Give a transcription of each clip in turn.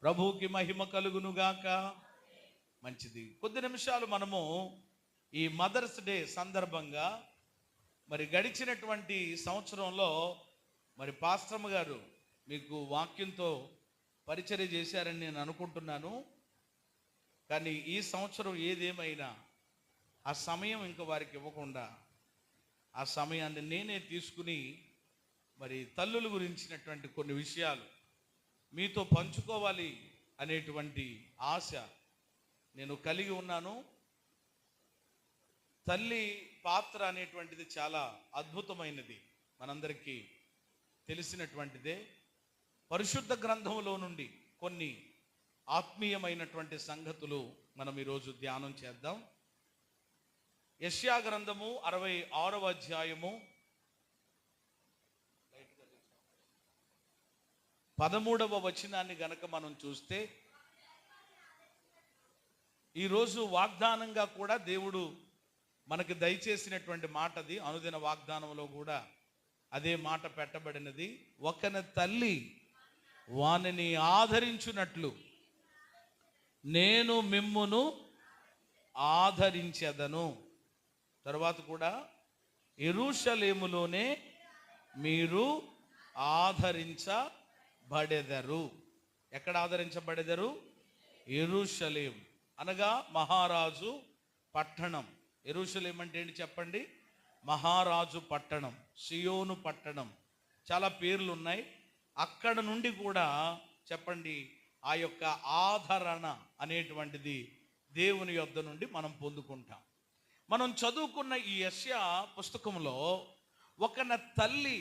ప్రభువుకి మహిమ కలుగునుగాక. మంచిది. కొద్ది నిమిషాలు మనము ఈ మదర్స్ డే సందర్భంగా మరి గడిచినటువంటి సంవత్సరంలో మరి పాస్టమ్మ గారు మీకు వాక్యంతో పరిచర్య చేశారని నేను అనుకుంటున్నాను. కానీ ఈ సంవత్సరం ఏదేమైనా ఆ సమయం ఇంకా వారికి ఇవ్వకుండా ఆ సమయాన్ని నేనే తీసుకుని మరి తల్లుల గురించినటువంటి కొన్ని విషయాలు మీతో పంచుకోవాలి అనేటువంటి ఆశ నేను కలిగి ఉన్నాను. తల్లి పాత్ర అనేటువంటిది చాలా అద్భుతమైనది, మనందరికీ తెలిసినటువంటిదే. పరిశుద్ధ గ్రంథంలో నుండి కొన్ని ఆత్మీయమైనటువంటి సంగతులు మనం ఈరోజు ధ్యానం చేద్దాం. యెషయా గ్రంథము 66వ అధ్యాయము 13వ వచనాన్ని గనక మనం చూస్తే, ఈరోజు వాగ్దానంగా కూడా దేవుడు మనకి దయచేసినటువంటి మాట అది. అనుదిన వాగ్దానంలో కూడా అదే మాట పెట్టబడినది. ఒకన తల్లి వానిని ఆదరించున్నట్లు నేను మిమ్మును ఆదరించెదను. తర్వాత కూడా యెరూషలేములోనే మీరు ఆదరించబడెదరు. ఎక్కడ ఆదరించబడెదరు? యెరూషలేం అనగా మహారాజు పట్టణం. యెరూషలేం అంటే ఏంటి చెప్పండి? మహారాజు పట్టణం, సియోను పట్టణం. చాలా పేర్లు ఉన్నాయి. అక్కడ నుండి కూడా చెప్పండి ఆ యొక్క ఆదరణ అనేటువంటిది దేవుని యొద్ద నుండి మనం పొందుకుంటాం. మనం చదువుకున్న ఈ యెషయా పుస్తకంలో ఒకన తల్లి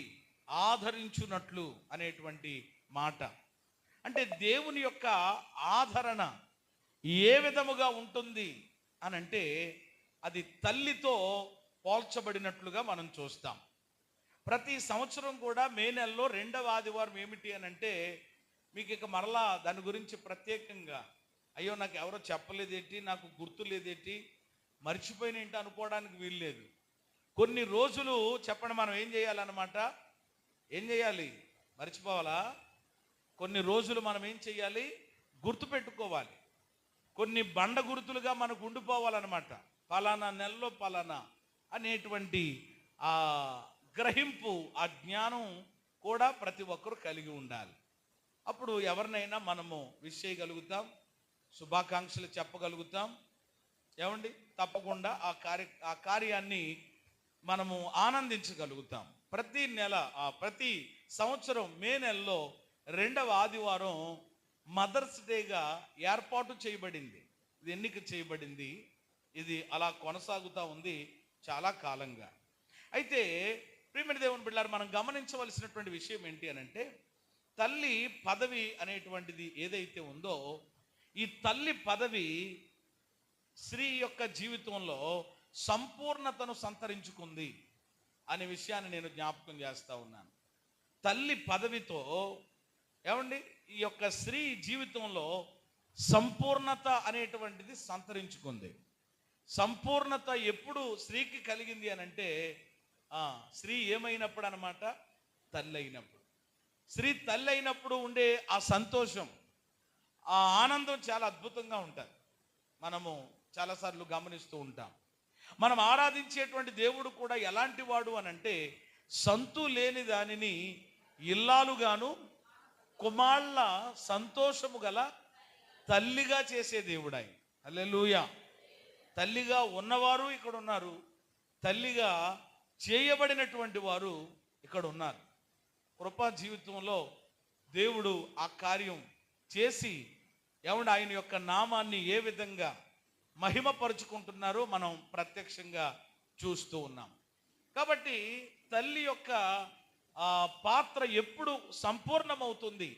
ఆదరించున్నట్లు అనేటువంటి మాట అంటే దేవుని యొక్క ఆదరణ ఏ విధముగా ఉంటుంది అని అంటే అది తల్లితో పోల్చబడినట్లుగా మనం చూస్తాం. ప్రతి సంవత్సరం కూడా మే నెలలో 2వ ఆదివారం ఏమిటి అని అంటే మీకు ఇక మరలా దాని గురించి ప్రత్యేకంగా అయ్యో నాకు ఎవరో చెప్పలేదేంటి, నాకు గుర్తు లేదేంటి, మర్చిపోయినేంటి అనుకోవడానికి వీల్లేదు. కొన్ని రోజులు చెప్పండి మనం ఏం చేయాలన్నమాట? ఏం చేయాలి? మర్చిపోవాలా? కొన్ని రోజులు మనం ఏం చేయాలి? గుర్తుపెట్టుకోవాలి. కొన్ని బండ గుర్తులుగా మనకు ఉండిపోవాలన్నమాట. పలానా నెలలో పలానా అనేటువంటి ఆ గ్రహింపు, ఆ జ్ఞానం కూడా ప్రతి ఒక్కరూ కలిగి ఉండాలి. అప్పుడు ఎవరినైనా మనము విష్ చేయగలుగుతాం, శుభాకాంక్షలు చెప్పగలుగుతాం. ఏమండి? తప్పకుండా ఆ కార్యాన్ని మనము ఆనందించగలుగుతాం. ప్రతి నెల ప్రతి సంవత్సరం మే నెలలో 2వ ఆదివారం మదర్స్ డేగా ఏర్పాటు చేయబడింది. ఇది ఎన్నిక చేయబడింది. ఇది అలా కొనసాగుతూ ఉంది చాలా కాలంగా. అయితే ప్రియమైన దేవుని బిడ్డలారా, మనం గమనించవలసినటువంటి విషయం ఏంటి అని అంటే తల్లి పదవి అనేటువంటిది ఏదైతే ఉందో ఈ తల్లి పదవి స్త్రీ యొక్క జీవితంలో సంపూర్ణతను సంతరించుకుంది అనే విషయాన్ని నేను జ్ఞాపకం చేస్తూ ఉన్నాను. తల్లి పదవితో ఏమండి ఈ యొక్క స్త్రీ జీవితంలో సంపూర్ణత అనేటువంటిది సంతరించుకుంది. సంపూర్ణత ఎప్పుడు స్త్రీకి కలిగింది అని అంటే స్త్రీ ఏమైనప్పుడు అన్నమాట? తల్లి అయినప్పుడు. స్త్రీ తల్లి అయినప్పుడు ఉండే ఆ సంతోషం, ఆ ఆనందం చాలా అద్భుతంగా ఉంటుంది. మనము చాలాసార్లు గమనిస్తూ ఉంటాం. మనం ఆరాధించేటువంటి దేవుడు కూడా ఎలాంటి వాడు అని అంటే సంతు లేని దానిని ఇల్లాలుగాను కుమార్ల సంతోషము గల తల్లిగా చేసే దేవుడాయి. హల్లెలూయా. తల్లిగా ఉన్నవారు ఇక్కడ ఉన్నారు, తల్లిగా చేయబడినటువంటి వారు ఇక్కడ ఉన్నారు. కృపా జీవితంలో దేవుడు ఆ కార్యం చేసి ఏమంటే ఆయన యొక్క నామాన్ని ఏ విధంగా మహిమపరుచుకుంటున్నారో మనం ప్రత్యక్షంగా చూస్తూ ఉన్నాం. కాబట్టి తల్లి యొక్క పాత్ర ఎప్పుడు సంపూర్ణమవుతుంది?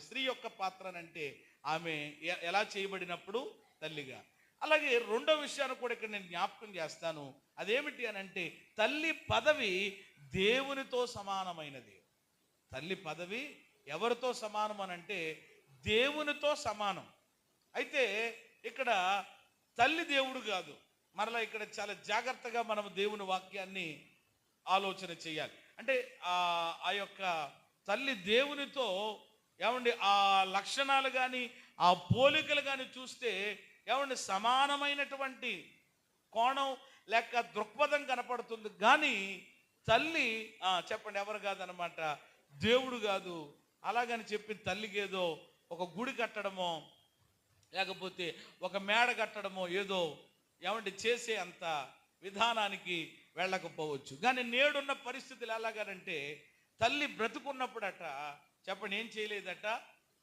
స్త్రీ యొక్క పాత్ర అంటే ఆమె ఎలా చేయబడినప్పుడు? తల్లిగా. అలాగే రెండో విషయాన్ని కూడా ఇక్కడ నేను జ్ఞాపకం చేస్తాను. అదేమిటి అని అంటే తల్లి పదవి దేవునితో సమానమైనది. తల్లి పదవి ఎవరితో సమానం అని అంటే దేవునితో సమానం. అయితే ఇక్కడ తల్లి దేవుడు కాదు. మరలా ఇక్కడ చాలా జాగ్రత్తగా మనం దేవుని వాక్యాన్ని ఆలోచన చేయాలి. అంటే ఆ యొక్క తల్లి దేవునితో ఏమండి ఆ లక్షణాలు కానీ ఆ పోలికలు కానీ చూస్తే ఏమండి సమానమైనటువంటి కోణం లేక దృక్పథం కనపడుతుంది. కానీ తల్లి చెప్పండి ఎవరు కాదనమాట, దేవుడు కాదు. అలాగని చెప్పి తల్లికి ఏదో ఒక గుడి కట్టడమో లేకపోతే ఒక మేడ కట్టడమో ఏదో ఏమంటే చేసే అంత విధానానికి వెళ్ళకపోవచ్చు. కానీ నేడున్న పరిస్థితులు ఎలాగనంటే తల్లి బ్రతుకున్నప్పుడట చెప్పండి ఏం చేయలేదట,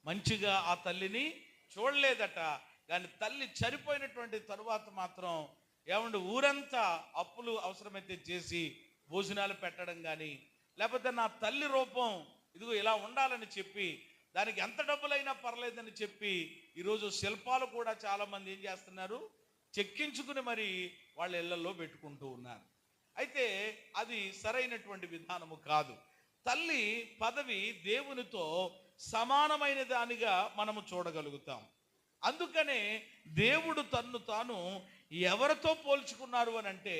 మంచిగా ఆ తల్లిని చూడలేదట. కానీ తల్లి చనిపోయినటువంటి తరువాత మాత్రం ఏమంటే ఊరంతా అప్పులు అవసరమైతే చేసి భోజనాలు పెట్టడం కానీ లేకపోతే నా తల్లి రూపం ఇదిగో ఇలా ఉండాలని చెప్పి దానికి ఎంత డబ్బులైనా పర్లేదని చెప్పి ఈరోజు శిల్పాలు కూడా చాలామంది ఏం చేస్తున్నారు, చెక్కించుకుని మరి వాళ్ళ ఇళ్లలో పెట్టుకుంటూ ఉన్నారు. అయితే అది సరైనటువంటి విధానము కాదు. తల్లి పదవి దేవునితో సమానమైన దానిగా మనము చూడగలుగుతాం. అందుకనే దేవుడు తన్ను తాను ఎవరితో పోల్చుకున్నారు అని అంటే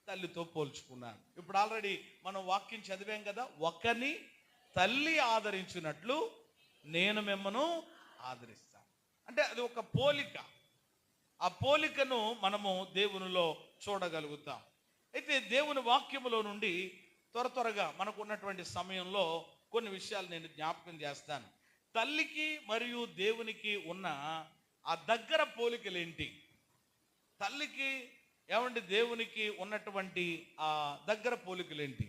తల్లితో పోల్చుకున్నాను. ఇప్పుడు ఆల్రెడీ మనం వాక్యం చదివాం కదా, ఒకని తల్లి ఆదరించినట్లు నేను మిమ్మను ఆదరిస్తాను. అంటే అది ఒక పోలిక. ఆ పోలికను మనము దేవునిలో చూడగలుగుతాం. అయితే దేవుని వాక్యములో నుండి త్వరగా మనకు ఉన్నటువంటి సమయంలో కొన్ని విషయాలు నేను జ్ఞాపకం చేస్తాను. తల్లికి మరియు దేవునికి ఉన్న ఆ దగ్గర పోలికలు ఏంటి, తల్లికి ఏమంటే దేవునికి ఉన్నటువంటి ఆ దగ్గర పోలికలు ఏంటి.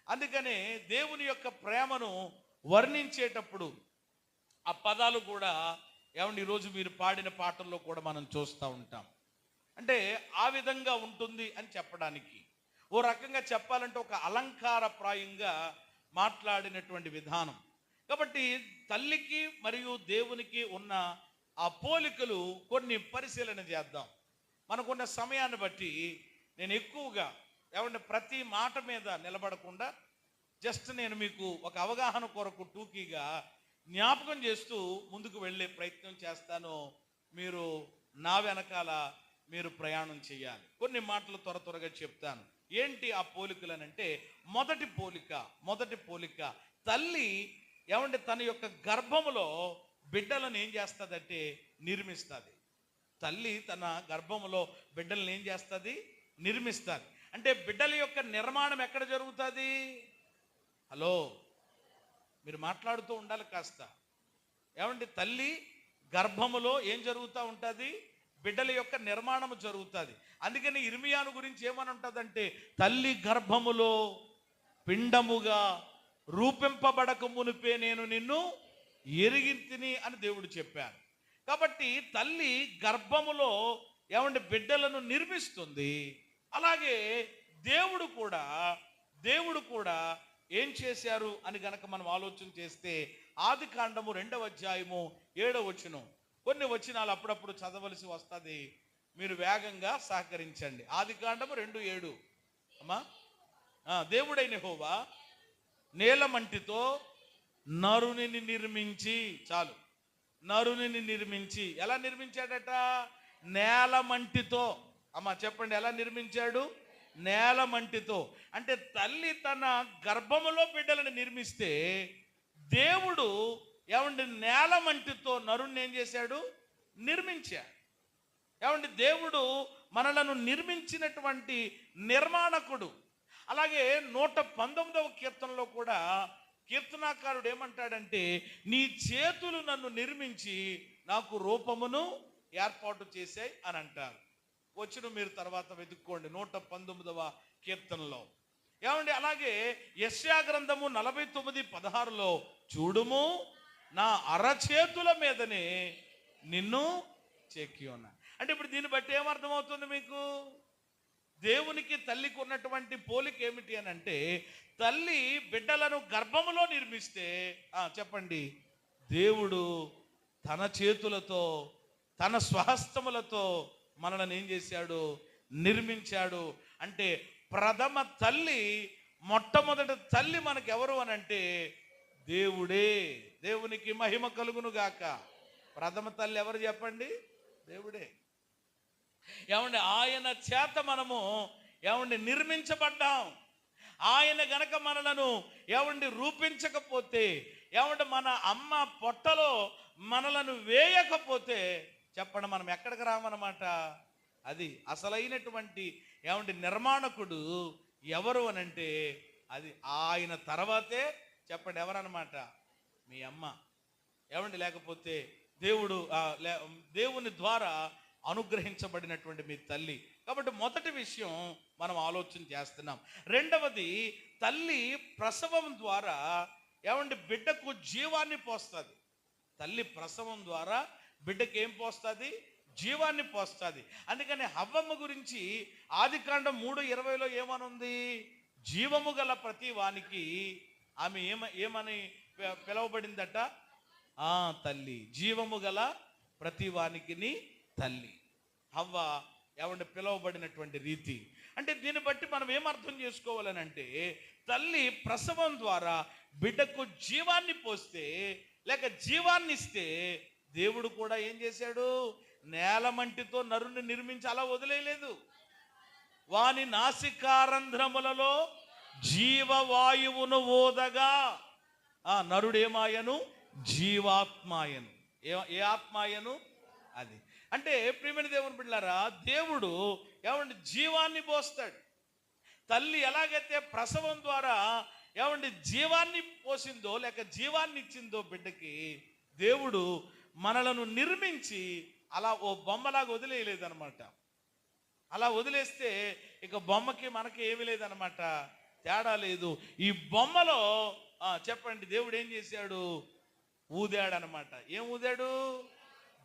అందుకనే దేవుని యొక్క ప్రేమను వర్ణించేటప్పుడు ఆ పదాలు కూడా ఏమంటే ఈరోజు మీరు పాడిన పాటల్లో కూడా మనం చూస్తూ ఉంటాం. అంటే ఆ విధంగా ఉంటుంది అని చెప్పడానికి, ఓ రకంగా చెప్పాలంటే ఒక అలంకారప్రాయంగా మాట్లాడినటువంటి విధానం. కాబట్టి తల్లికి మరియు దేవునికి ఉన్న ఆ పోలికలు కొన్ని పరిశీలన చేద్దాం. మనకున్న సమయాన్ని బట్టి నేను ఎక్కువగా ఏమంటే ప్రతి మాట మీద నిలబడకుండా జస్ట్ నేను మీకు ఒక అవగాహన కొరకు టూకీగా జ్ఞాపకం చేస్తూ ముందుకు వెళ్ళే ప్రయత్నం చేస్తాను. మీరు నా వెనకాల మీరు ప్రయాణం చేయాలి. కొన్ని మాటలు త్వరగా చెప్తాను. ఏంటి ఆ పోలికలు అని అంటే, మొదటి పోలిక తల్లి ఏమంటే తన యొక్క గర్భములో బిడ్డలను ఏం చేస్తుందంటే నిర్మిస్తుంది. తల్లి తన గర్భములో బిడ్డలను ఏం చేస్తుంది, నిర్మిస్తుంది. అంటే బిడ్డల యొక్క నిర్మాణం ఎక్కడ జరుగుతుంది? హలో, మీరు మాట్లాడుతూ ఉండాలి కాస్త. ఏమంటే తల్లి గర్భములో ఏం జరుగుతూ ఉంటుంది, బిడ్డల యొక్క నిర్మాణం జరుగుతుంది. అందుకని ఇర్మియాను గురించి ఏమని ఉంటుందంటే, తల్లి గర్భములో పిండముగా రూపింపబడక మునిపే నేను నిన్ను ఎరిగితిని అని దేవుడు చెప్పారు. కాబట్టి తల్లి గర్భములో ఏమంటే బిడ్డలను నిర్మిస్తుంది. అలాగే దేవుడు కూడా ఏం చేశారు అని గనక మనం ఆలోచన చేస్తే, ఆది కాండము 2వ అధ్యాయము 7వ వచనం, కొన్ని వచనాలు అప్పుడప్పుడు చదవలసి వస్తుంది, మీరు వేగంగా సహకరించండి. ఆది కాండము 2:7 అమ్మా. దేవుడైన యెహోవా నేలమంటితో నరుని నిర్మించి, చాలు, నరుని నిర్మించి ఎలా నిర్మించాడట? నేలమంటితో. అమ్మా చెప్పండి, ఎలా నిర్మించాడు? నేలమంటితో. అంటే తల్లి తన గర్భములో బిడ్డలను నిర్మిస్తే దేవుడు ఏమండి నేలమంటితో నరుణ్ణి ఏం చేశాడు? నిర్మించాడు. ఏమండి దేవుడు మనలను నిర్మించినటువంటి నిర్మాణకుడు. అలాగే 119వ కీర్తనలో కూడా కీర్తనాకారుడు ఏమంటాడంటే, నీ చేతులు నన్ను నిర్మించి నాకు రూపమును ఏర్పాటు చేశాయి అని అంటారు. వచ్చిన మీరు తర్వాత వెతుక్కోండి 119వ కీర్తనలో. ఏమండి అలాగే యెషయా గ్రంథము 49:16లో, చూడుము నా అరచేతుల మీదనే నిన్ను చెక్కి ఉన్నా. అంటే ఇప్పుడు దీన్ని బట్టి ఏమర్థమవుతుంది మీకు? దేవునికి తల్లికి ఉన్నటువంటి పోలిక ఏమిటి అని అంటే, తల్లి బిడ్డలను గర్భములో నిర్మిస్తే చెప్పండి, దేవుడు తన చేతులతో తన స్వహస్తములతో మనల్ని ఏం చేశాడు? నిర్మించాడు. అంటే ప్రథమ తల్లి, మొట్టమొదటి తల్లి మనకెవరు అని అంటే దేవుడే. దేవునికి మహిమ కలుగును గాక. ప్రథమ తల్లి ఎవరు చెప్పండి? దేవుడే. ఏమండి ఆయన చేత మనము ఏమండి నిర్మించబడ్డాం. ఆయన గనక మనలను ఏమండి రూపించకపోతే, ఏమంటే మన అమ్మ పొట్టలో మనలను వేయకపోతే చెప్పండి మనం ఎక్కడికి రామన్నమాట. అది అసలైనటువంటి ఏమంటే నిర్మాణకుడు ఎవరు అనంటే అది ఆయన తర్వాతే చెప్పండి ఎవరన్నమాట, మీ అమ్మ. ఏమండి లేకపోతే దేవుడు దేవుని ద్వారా అనుగ్రహించబడినటువంటి మీ తల్లి. కాబట్టి మొదటి విషయం మనం ఆలోచన చేస్తున్నాం. రెండవది, తల్లి ప్రసవం ద్వారా ఏమండి బిడ్డకు జీవాన్ని పోస్తుంది. తల్లి ప్రసవం ద్వారా బిడ్డకి ఏం పోస్తుంది? జీవాన్ని పోస్తుంది. అందుకని హవ్వమ్మ గురించి ఆదికాండం 3:20 ఏమనుంది? జీవము గల ప్రతి వానికి ఆమె ఏమని పిలువబడిందట? తల్లి. జీవము గల ప్రతి వానికి తల్లి హవ్వ ఏమంటే పిలువబడినటువంటి రీతి. అంటే దీన్ని బట్టి మనం ఏమర్థం చేసుకోవాలని అంటే, తల్లి ప్రసవం ద్వారా బిడ్డకు జీవాన్ని పోస్తే లేక జీవాన్ని ఇస్తే దేవుడు కూడా ఏం చేశాడు? నేలమంటితో నరుని నిర్మించి అలా వదిలేయలేదు. వాని నాసికారంధ్రములలో జీవవాయువును ఓదగా నరుడేమాయను? జీవాత్మాయను. ఏ ఆత్మాయను? అది అంటే ప్రియమైన దేవుని బిడ్డలారా, దేవుడు ఏమండి జీవాన్ని పోస్తాడు. తల్లి ఎలాగైతే ప్రసవం ద్వారా ఏమండి జీవాన్ని పోసిందో లేక జీవాన్ని ఇచ్చిందో బిడ్డకి, దేవుడు మనలను నిర్మించి అలా ఓ బొమ్మలాగా వదిలేయలేదనమాట. అలా వదిలేస్తే ఇక బొమ్మకి మనకి ఏమీ లేదనమాట, తేడా లేదు. ఈ బొమ్మలో చెప్పండి దేవుడు ఏం చేశాడు? ఊదాడు అనమాట. ఏం ఊదాడు?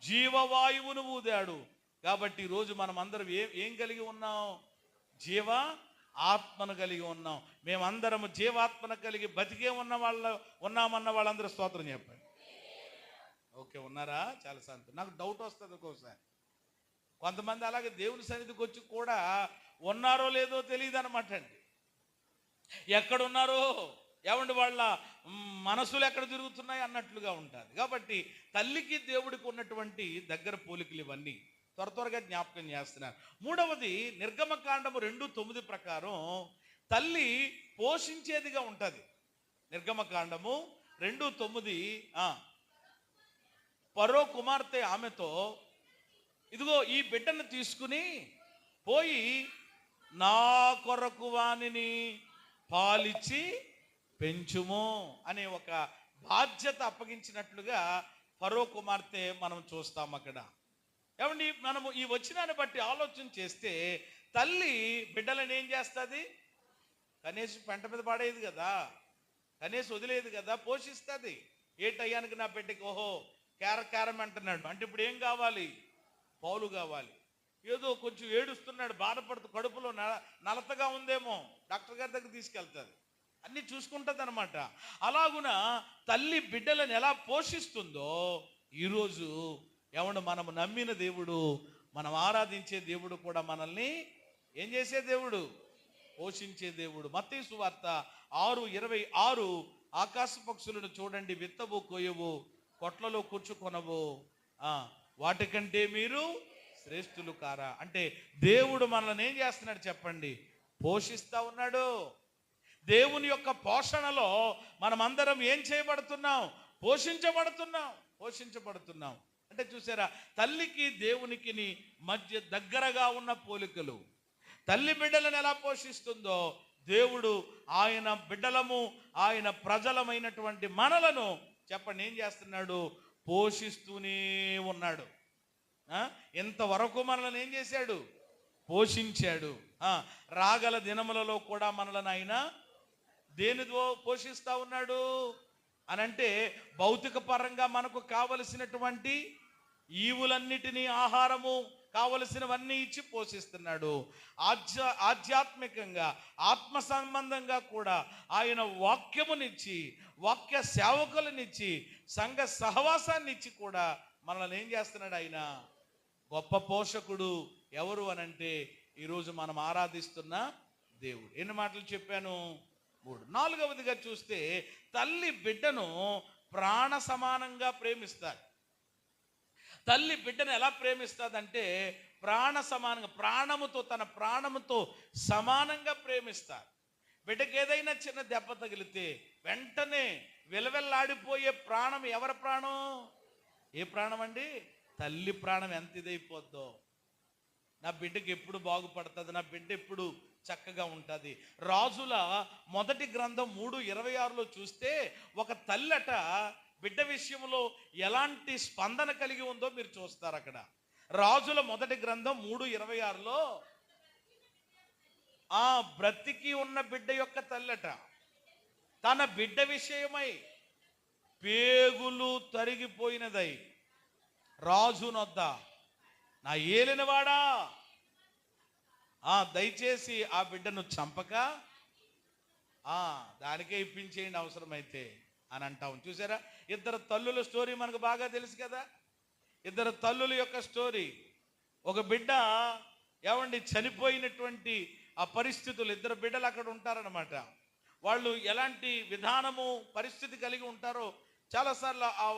జీవవాయువును ఊదాడు. కాబట్టి ఈరోజు మనం అందరం ఏం కలిగి ఉన్నాం? జీవ ఆత్మను కలిగి ఉన్నాం. మేమందరము జీవాత్మను కలిగి బతికే ఉన్నామన్న వాళ్ళందరూ స్తోత్రం చెప్పండి. ఓకే, ఉన్నారా? చాలా సంతోషం. నాకు డౌట్ వస్తుంది ఒక్కోసారి. కొంతమంది అలాగే దేవుని సన్నిధికి వచ్చి కూడా ఉన్నారో లేదో తెలియదు అనమాట అండి. ఎక్కడున్నారో ఏమండి వాళ్ళ మనసులు ఎక్కడ తిరుగుతున్నాయి అన్నట్లుగా ఉంటుంది. కాబట్టి తల్లికి దేవుడికి ఉన్నటువంటి దగ్గర పోలికలు ఇవన్నీ త్వరగా జ్ఞాపకం చేస్తున్నారు. మూడవది, నిర్గమకాండము 2:9 ప్రకారం తల్లి పోషించేదిగా ఉంటుంది. నిర్గమకాండము 2:9 ఫరో కుమార్తె ఆమెతో, ఇదిగో ఈ బిడ్డను తీసుకుని పోయి నా కొరకు వానిని పాలిచ్చి పెంచుము అనే ఒక బాధ్యత అప్పగించినట్లుగా ఫరో కుమార్తె మనం చూస్తాం అక్కడ. ఏమండి మనము ఈ వచనాన్ని బట్టి ఆలోచన చేస్తే తల్లి బిడ్డలను ఏం చేస్తుంది? కనీసం పెంట మీద పడేది కదా, కనీసం వదిలేదు కదా, పోషిస్తుంది. ఏ టయానికి నా బిడ్డకి ఓహో క్యారం అంటున్నాడు అంటే ఇప్పుడు ఏం కావాలి? పాలు కావాలి. ఏదో కొంచెం ఏడుస్తున్నాడు, బాధపడుతూ, కడుపులో నలతగా ఉందేమో, డాక్టర్ గారి దగ్గర తీసుకెళ్తుంది, అన్ని చూసుకుంటుంది అనమాట. అలాగున తల్లి బిడ్డలను ఎలా పోషిస్తుందో ఈరోజు ఏమన్నా మనము నమ్మిన దేవుడు, మనం ఆరాధించే దేవుడు కూడా మనల్ని ఏం చేసే దేవుడు? పోషించే దేవుడు. మత్తయి సువార్త 6:26 ఆకాశ పక్షులను చూడండి, విత్తవు, కోయవు, కొట్లలో కూర్చుకొనవు, వాటికంటే మీరు శ్రేష్ఠులు కారా. అంటే దేవుడు మనల్ని ఏం చేస్తున్నాడు చెప్పండి? పోషిస్తా ఉన్నాడు. దేవుని యొక్క పోషణలో మనమందరం ఏం చేయబడుతున్నాం? పోషించబడుతున్నాం. అంటే చూసారా, తల్లికి దేవునికి మధ్య దగ్గరగా ఉన్న పోలికలు. తల్లి బిడ్డలను ఎలా పోషిస్తుందో దేవుడు ఆయన బిడ్డలము, ఆయన ప్రజలమైనటువంటి మనలను చెప్పండి ఏం చేస్తున్నాడు? పోషిస్తూనే ఉన్నాడు. ఇంతవరకు మనల్ని ఏం చేశాడు? పోషించాడు. రాగల దినములలో కూడా మనల్ని ఆయన దేనితో పోషిస్తా ఉన్నాడు అనంటే, భౌతిక పరంగా మనకు కావలసినటువంటి ఈవులన్నిటినీ, ఆహారము కావలసినవన్నీ ఇచ్చి పోషిస్తున్నాడు. ఆధ్యాత్మికంగా, ఆత్మ సంబంధంగా కూడా ఆయన వాక్యమునిచ్చి, వాక్య సేవకులనిచ్చి, సంఘ సహవాసాన్ని ఇచ్చి కూడా మనల్ని ఏం చేస్తున్నాడు? ఆయన గొప్ప పోషకుడు. ఎవరు అనంటే ఈరోజు మనం ఆరాధిస్తున్న దేవుడు. ఎన్ని మాటలు చెప్పాను? 3. నాలుగవదిగా చూస్తే తల్లి బిడ్డను ప్రాణ సమానంగా ప్రేమిస్తారు. తల్లి బిడ్డను ఎలా ప్రేమిస్తుందంటే ప్రాణ సమానంగా, ప్రాణముతో, తన ప్రాణముతో సమానంగా ప్రేమిస్తారు. బిడ్డకి ఏదైనా చిన్న దెబ్బ తగిలితే వెంటనే విలవెల్లాడిపోయే ప్రాణం ఎవరి ప్రాణం? ఏ ప్రాణం అండి? తల్లి ప్రాణం ఎంత ఇదైపోద్దో. నా బిడ్డకి ఎప్పుడు బాగుపడుతుంది, నా బిడ్డ ఎప్పుడు చక్కగా ఉంటుంది. రాజుల మొదటి గ్రంథం 3:26లో చూస్తే ఒక తల్లట బిడ్డ విషయంలో ఎలాంటి స్పందన కలిగి ఉందో మీరు చూస్తారు. అక్కడ రాజుల మొదటి గ్రంథం 3:26లో ఆ బ్రతికి ఉన్న బిడ్డ యొక్క తల్లట తన బిడ్డ విషయమై పేగులు తరిగిపోయినదై రాజునొద్ద, నా ఏలినవాడా, దయచేసి ఆ బిడ్డను చంపక దానికే ఇప్పించేయండి అవసరమైతే అని అంటాం. చూసారా, ఇద్దరు తల్లుల స్టోరీ మనకు బాగా తెలుసు కదా. ఇద్దరు తల్లుల యొక్క స్టోరీ. ఒక బిడ్డ చనిపోయినటువంటి ఆ పరిస్థితులు, ఇద్దరు బిడ్డలు అక్కడ ఉంటారనమాట. వాళ్ళు ఎలాంటి విధానము పరిస్థితి కలిగి ఉంటారో చాలాసార్లు ఆ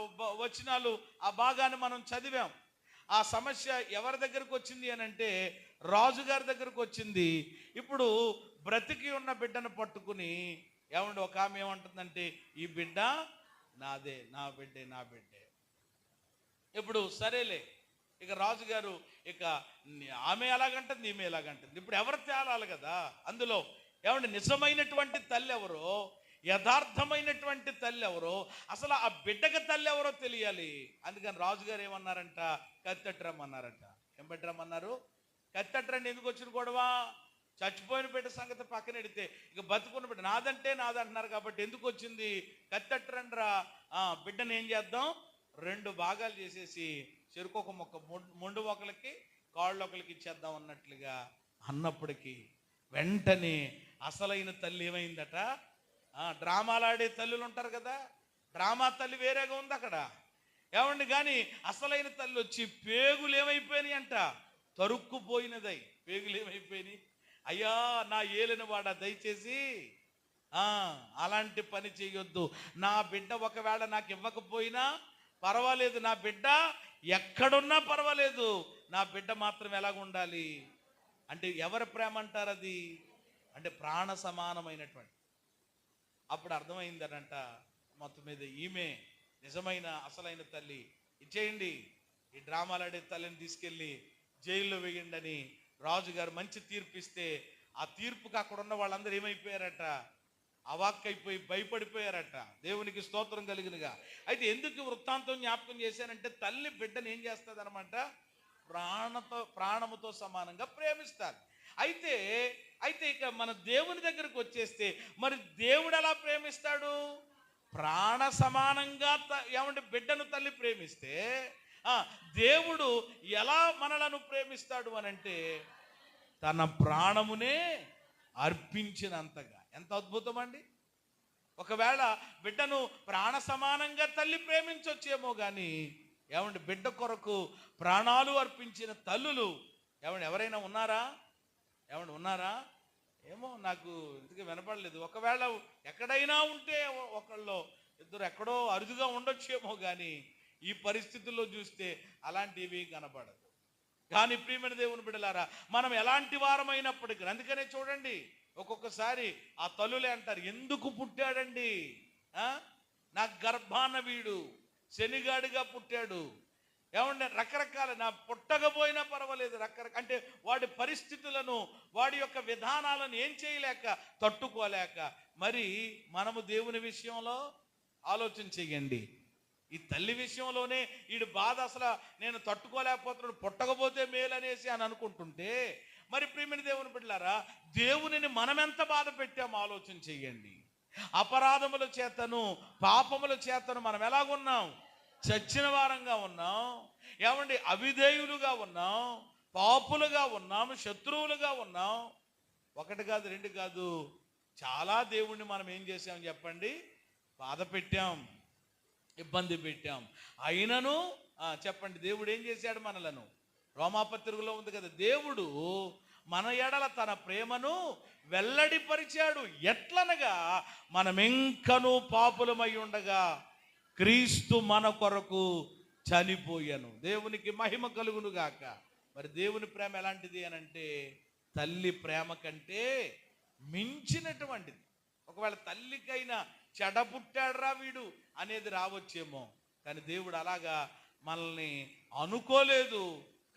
వచనాలు ఆ భాగాన్ని మనం చదివాం. ఆ సమస్య ఎవరి దగ్గరకు వచ్చింది అని అంటే రాజుగారి దగ్గరకు వచ్చింది. ఇప్పుడు బ్రతికి ఉన్న బిడ్డను పట్టుకుని ఒక ఆమె ఏమంటుందంటే, ఈ బిడ్డ నాదే, నా బిడ్డే. ఇప్పుడు సరేలే, ఇక రాజుగారు ఇక ఆమె ఎలాగంటుంది, ఈమె ఎలాగంటుంది. ఇప్పుడు ఎవరు తేలాలి కదా అందులో. నిజమైనటువంటి తల్లి ఎవరో, యథార్థమైనటువంటి తల్లి ఎవరో, అసలు ఆ బిడ్డకి తల్లి ఎవరో తెలియాలి. అందుకని రాజుగారు ఏమన్నారంట, కత్తెట్టరమ్మన్నారంట. ఏం పెట్టరమ్మన్నారు? కత్తెట్టరండి. ఎందుకు వచ్చిన గొడవ? చచ్చిపోయిన బిడ్డ సంగతి పక్కన ఎడితే ఇక బతుకున్న బిడ్డ నాదంటే నాదంటున్నారు కాబట్టి ఎందుకు వచ్చింది? కత్తెట్టరండ్రా, బిడ్డను ఏం చేద్దాం, 2 భాగాలు చేసేసి చెరుకొక మొక్క మొండు ఒకరికి కాళ్ళు ఒకరికి ఇచ్చేద్దాం అన్నట్లుగా అన్నప్పటికీ వెంటనే అసలైన తల్లి ఏమైందట, డ్రామాలాడే తల్లులు ఉంటారు కదా, డ్రామా తల్లి వేరేగా ఉంది అక్కడ. కానీ అసలైన తల్లి వచ్చి పేగులు ఏమైపోయినాయి అంట, తరుక్కుపోయినదై. పేగులు ఏమైపోయినాయి? అయ్యా నా ఏలిన వాడ, దయచేసి అలాంటి పని చేయొద్దు. నా బిడ్డ ఒకవేళ నాకు ఇవ్వకపోయినా పర్వాలేదు, నా బిడ్డ ఎక్కడున్నా పర్వాలేదు, నా బిడ్డ మాత్రం ఎలాగ ఉండాలి అంటే ఎవరి ప్రేమ అంటారు అది? అంటే ప్రాణ సమానమైనటువంటి. అప్పుడు అర్థమైందనంట మొత్తం మీద ఈమె నిజమైన అసలైన తల్లి. ఇచ్చేయండి, ఈ డ్రామాలాడే తల్లిని తీసుకెళ్ళి జైల్లో వేయండి అని రాజుగారు మంచి తీర్పు ఇస్తే, ఆ తీర్పుకి అక్కడ ఉన్న వాళ్ళందరూ ఏమైపోయారట, అవాక్కైపోయి భయపడిపోయారట. దేవునికి స్తోత్రం కలిగినగా. అయితే ఎందుకు వృత్తాంతం జ్ఞాపకం చేశానంటే, తల్లి బిడ్డను ఏం చేస్తుంది అనమాట, ప్రాణముతో సమానంగా ప్రేమిస్తారు. అయితే ఇక మన దేవుని దగ్గరకు వచ్చేస్తే, మరి దేవుడు ఎలా ప్రేమిస్తాడు? ప్రాణ సమానంగా బిడ్డను తల్లి ప్రేమిస్తే దేవుడు ఎలా మనలను ప్రేమిస్తాడు అనంటే, తన ప్రాణమునే అర్పించినంతగా. ఎంత అద్భుతం అండి. ఒకవేళ బిడ్డను ప్రాణ సమానంగా తల్లి ప్రేమించొచ్చేమో కానీ బిడ్డ కొరకు ప్రాణాలు అర్పించిన తల్లులు ఎవరైనా ఉన్నారా? ఉన్నారా? ఏమో నాకు ఇంతకీ వినపడలేదు. ఒకవేళ ఎక్కడైనా ఉంటే ఒకళ్ళు ఇద్దరు ఎక్కడో అరుదుగా ఉండొచ్చేమో కానీ ఈ పరిస్థితుల్లో చూస్తే అలాంటివి కనపడదు. కానీ ప్రియమైన దేవుని బిడ్డలారా, మనం ఎలాంటి వారమైనప్పటికీ, అందుకనే చూడండి ఒక్కొక్కసారి ఆ తల్లులే అంటారు, ఎందుకు పుట్టాడండి, నా గర్భాన వీడు శనిగాడిగా పుట్టాడు. రకరకాల, నా పుట్టకపోయినా పర్వాలేదు, అంటే వాడి పరిస్థితులను, వాడి యొక్క విధానాలను ఏం చేయలేక, తట్టుకోలేక. మరి మనము దేవుని విషయంలో ఆలోచన చెయ్యండి. ఈ తల్లి విషయంలోనే వీడి బాధ అసలు నేను తట్టుకోలేకపోతున్నాడు, పుట్టకపోతే మేలు అనేసి అని అనుకుంటుంటే, మరి ప్రియమైన దేవుని బిడ్డలారా, దేవునిని మనమెంత బాధ పెట్టామో ఆలోచన చెయ్యండి. అపరాధముల చేతను పాపముల చేతను మనం ఎలాగున్నాం? చచ్చిన వారంగా ఉన్నాం. అవిధేయులుగా ఉన్నాం, పాపులుగా ఉన్నాం, శత్రువులుగా ఉన్నాం. 1 కాదు 2 కాదు, చాలా దేవుణ్ణి మనం ఏం చేసాం చెప్పండి? బాధ పెట్టాం, ఇబ్బంది పెట్టాం. అయినను చెప్పండి, దేవుడు ఏం చేశాడు మనలను? రోమాపత్రికలో ఉంది కదా, దేవుడు మన ఎడల తన ప్రేమను వెల్లడిపరిచాడు. ఎట్లనగా మనమెంకను పాపులమై ఉండగా క్రీస్తు మన కొరకు చనిపోయాను. దేవునికి మహిమ కలుగును గాక. మరి దేవుని ప్రేమ ఎలాంటిది అనంటే, తల్లి ప్రేమ కంటే మించినటువంటిది. ఒకవేళ తల్లికైనా చెడ పుట్టాడురా వీడు అనేది రావచ్చేమో, కానీ దేవుడు అలాగా మనల్ని అనుకోలేదు.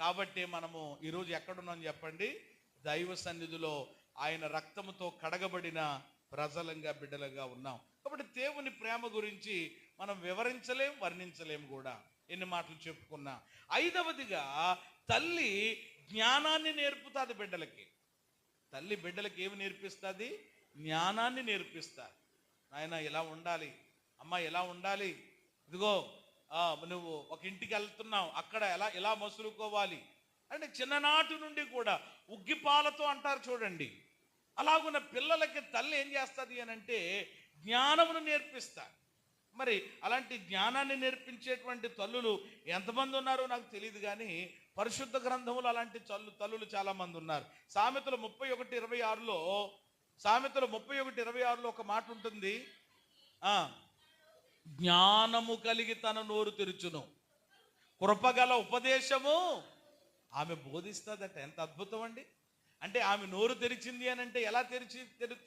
కాబట్టి మనము ఈరోజు ఎక్కడున్నాం చెప్పండి? దైవ సన్నిధిలో ఆయన రక్తముతో కడగబడిన ప్రజలంగా, బిడ్డలుగా ఉన్నాం. కాబట్టి దేవుని ప్రేమ గురించి మనం వివరించలేం, వర్ణించలేం కూడా. ఎన్ని మాటలు చెప్పుకున్నా. ఐదవదిగా తల్లి జ్ఞానాన్ని నేర్పుతుంది బిడ్డలకి. తల్లి బిడ్డలకి ఏమి నేర్పిస్తుంది? జ్ఞానాన్ని నేర్పిస్తారు. నాయన ఇలా ఉండాలి, అమ్మ ఇలా ఉండాలి, ఇదిగో నువ్వు ఒక ఇంటికి వెళ్తున్నావు, అక్కడ ఎలా మసులుకోవాలి అంటే చిన్ననాటి నుండి కూడా ఉగ్గిపాలతో అంటారు చూడండి. అలాగున్న పిల్లలకి తల్లి ఏం చేస్తుంది అని అంటే జ్ఞానమును నేర్పిస్తారు. మరి అలాంటి జ్ఞానాన్ని నేర్పించేటువంటి తల్లులు ఎంతమంది ఉన్నారో నాకు తెలియదు, కానీ పరిశుద్ధ గ్రంథములు అలాంటి తల్లులు చాలా మంది ఉన్నారు. సామెతలు 31:26లో సామెతలు 31:26లో ఒక మాట ఉంటుంది. జ్ఞానము కలిగి తన నోరు తెరుచును, కృపగల ఉపదేశము ఆమె బోధిస్తుందట. ఎంత అద్భుతం అండి! అంటే ఆమె నోరు తెరిచింది అని అంటే ఎలా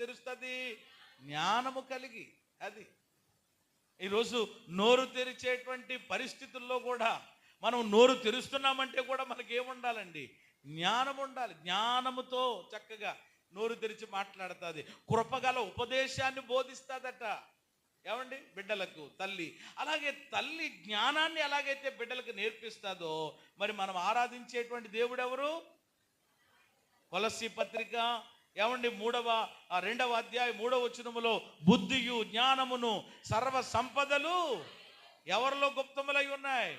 తెరుస్తుంది? జ్ఞానము కలిగి. అది ఈరోజు నోరు తెరిచేటువంటి పరిస్థితుల్లో కూడా మనం నోరు తెరుస్తున్నామంటే కూడా మనకి ఏముండాలండి? జ్ఞానం ఉండాలి. జ్ఞానముతో చక్కగా నోరు తెరిచి మాట్లాడుతుంది. కృపగల ఉపదేశాన్ని బోధిస్తుందట. ఏమండి? బిడ్డలకు తల్లి. అలాగే తల్లి జ్ఞానాన్ని ఎలాగైతే బిడ్డలకు నేర్పిస్తుందో, మరి మనం ఆరాధించేటువంటి దేవుడు ఎవరు? కొలస్సీ పత్రిక ఏమండి 2వ అధ్యాయం 3వ వచనములో బుద్ధియు జ్ఞానమును సర్వ సంపదలు ఎవరిలో గుప్తములై ఉన్నాయి?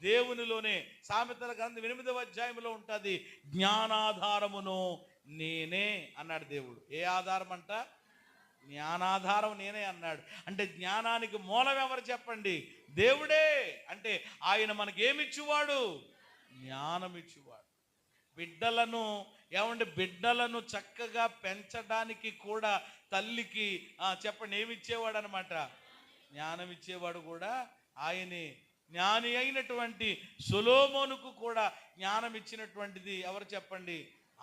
దేవునిలోనే. సామెతల గ్రంథం 8వ అధ్యాయంలో ఉంటుంది, జ్ఞానాధారమును నేనే అన్నాడు దేవుడు. ఏ ఆధారం అంట? జ్ఞానాధారం నేనే అన్నాడు. అంటే జ్ఞానానికి మూలం ఎవరు చెప్పండి? దేవుడే. అంటే ఆయన మనకి ఏమిచ్చువాడు? జ్ఞానం ఇచ్చువాడు. బిడ్డలను చక్కగా పెంచడానికి కూడా తల్లికి చెప్పండి ఏమిచ్చేవాడు అనమాట? జ్ఞానం ఇచ్చేవాడు కూడా ఆయనే. జ్ఞాని అయినటువంటి సొలొమోనుకు కూడా జ్ఞానం ఇచ్చినటువంటిది ఎవరు చెప్పండి?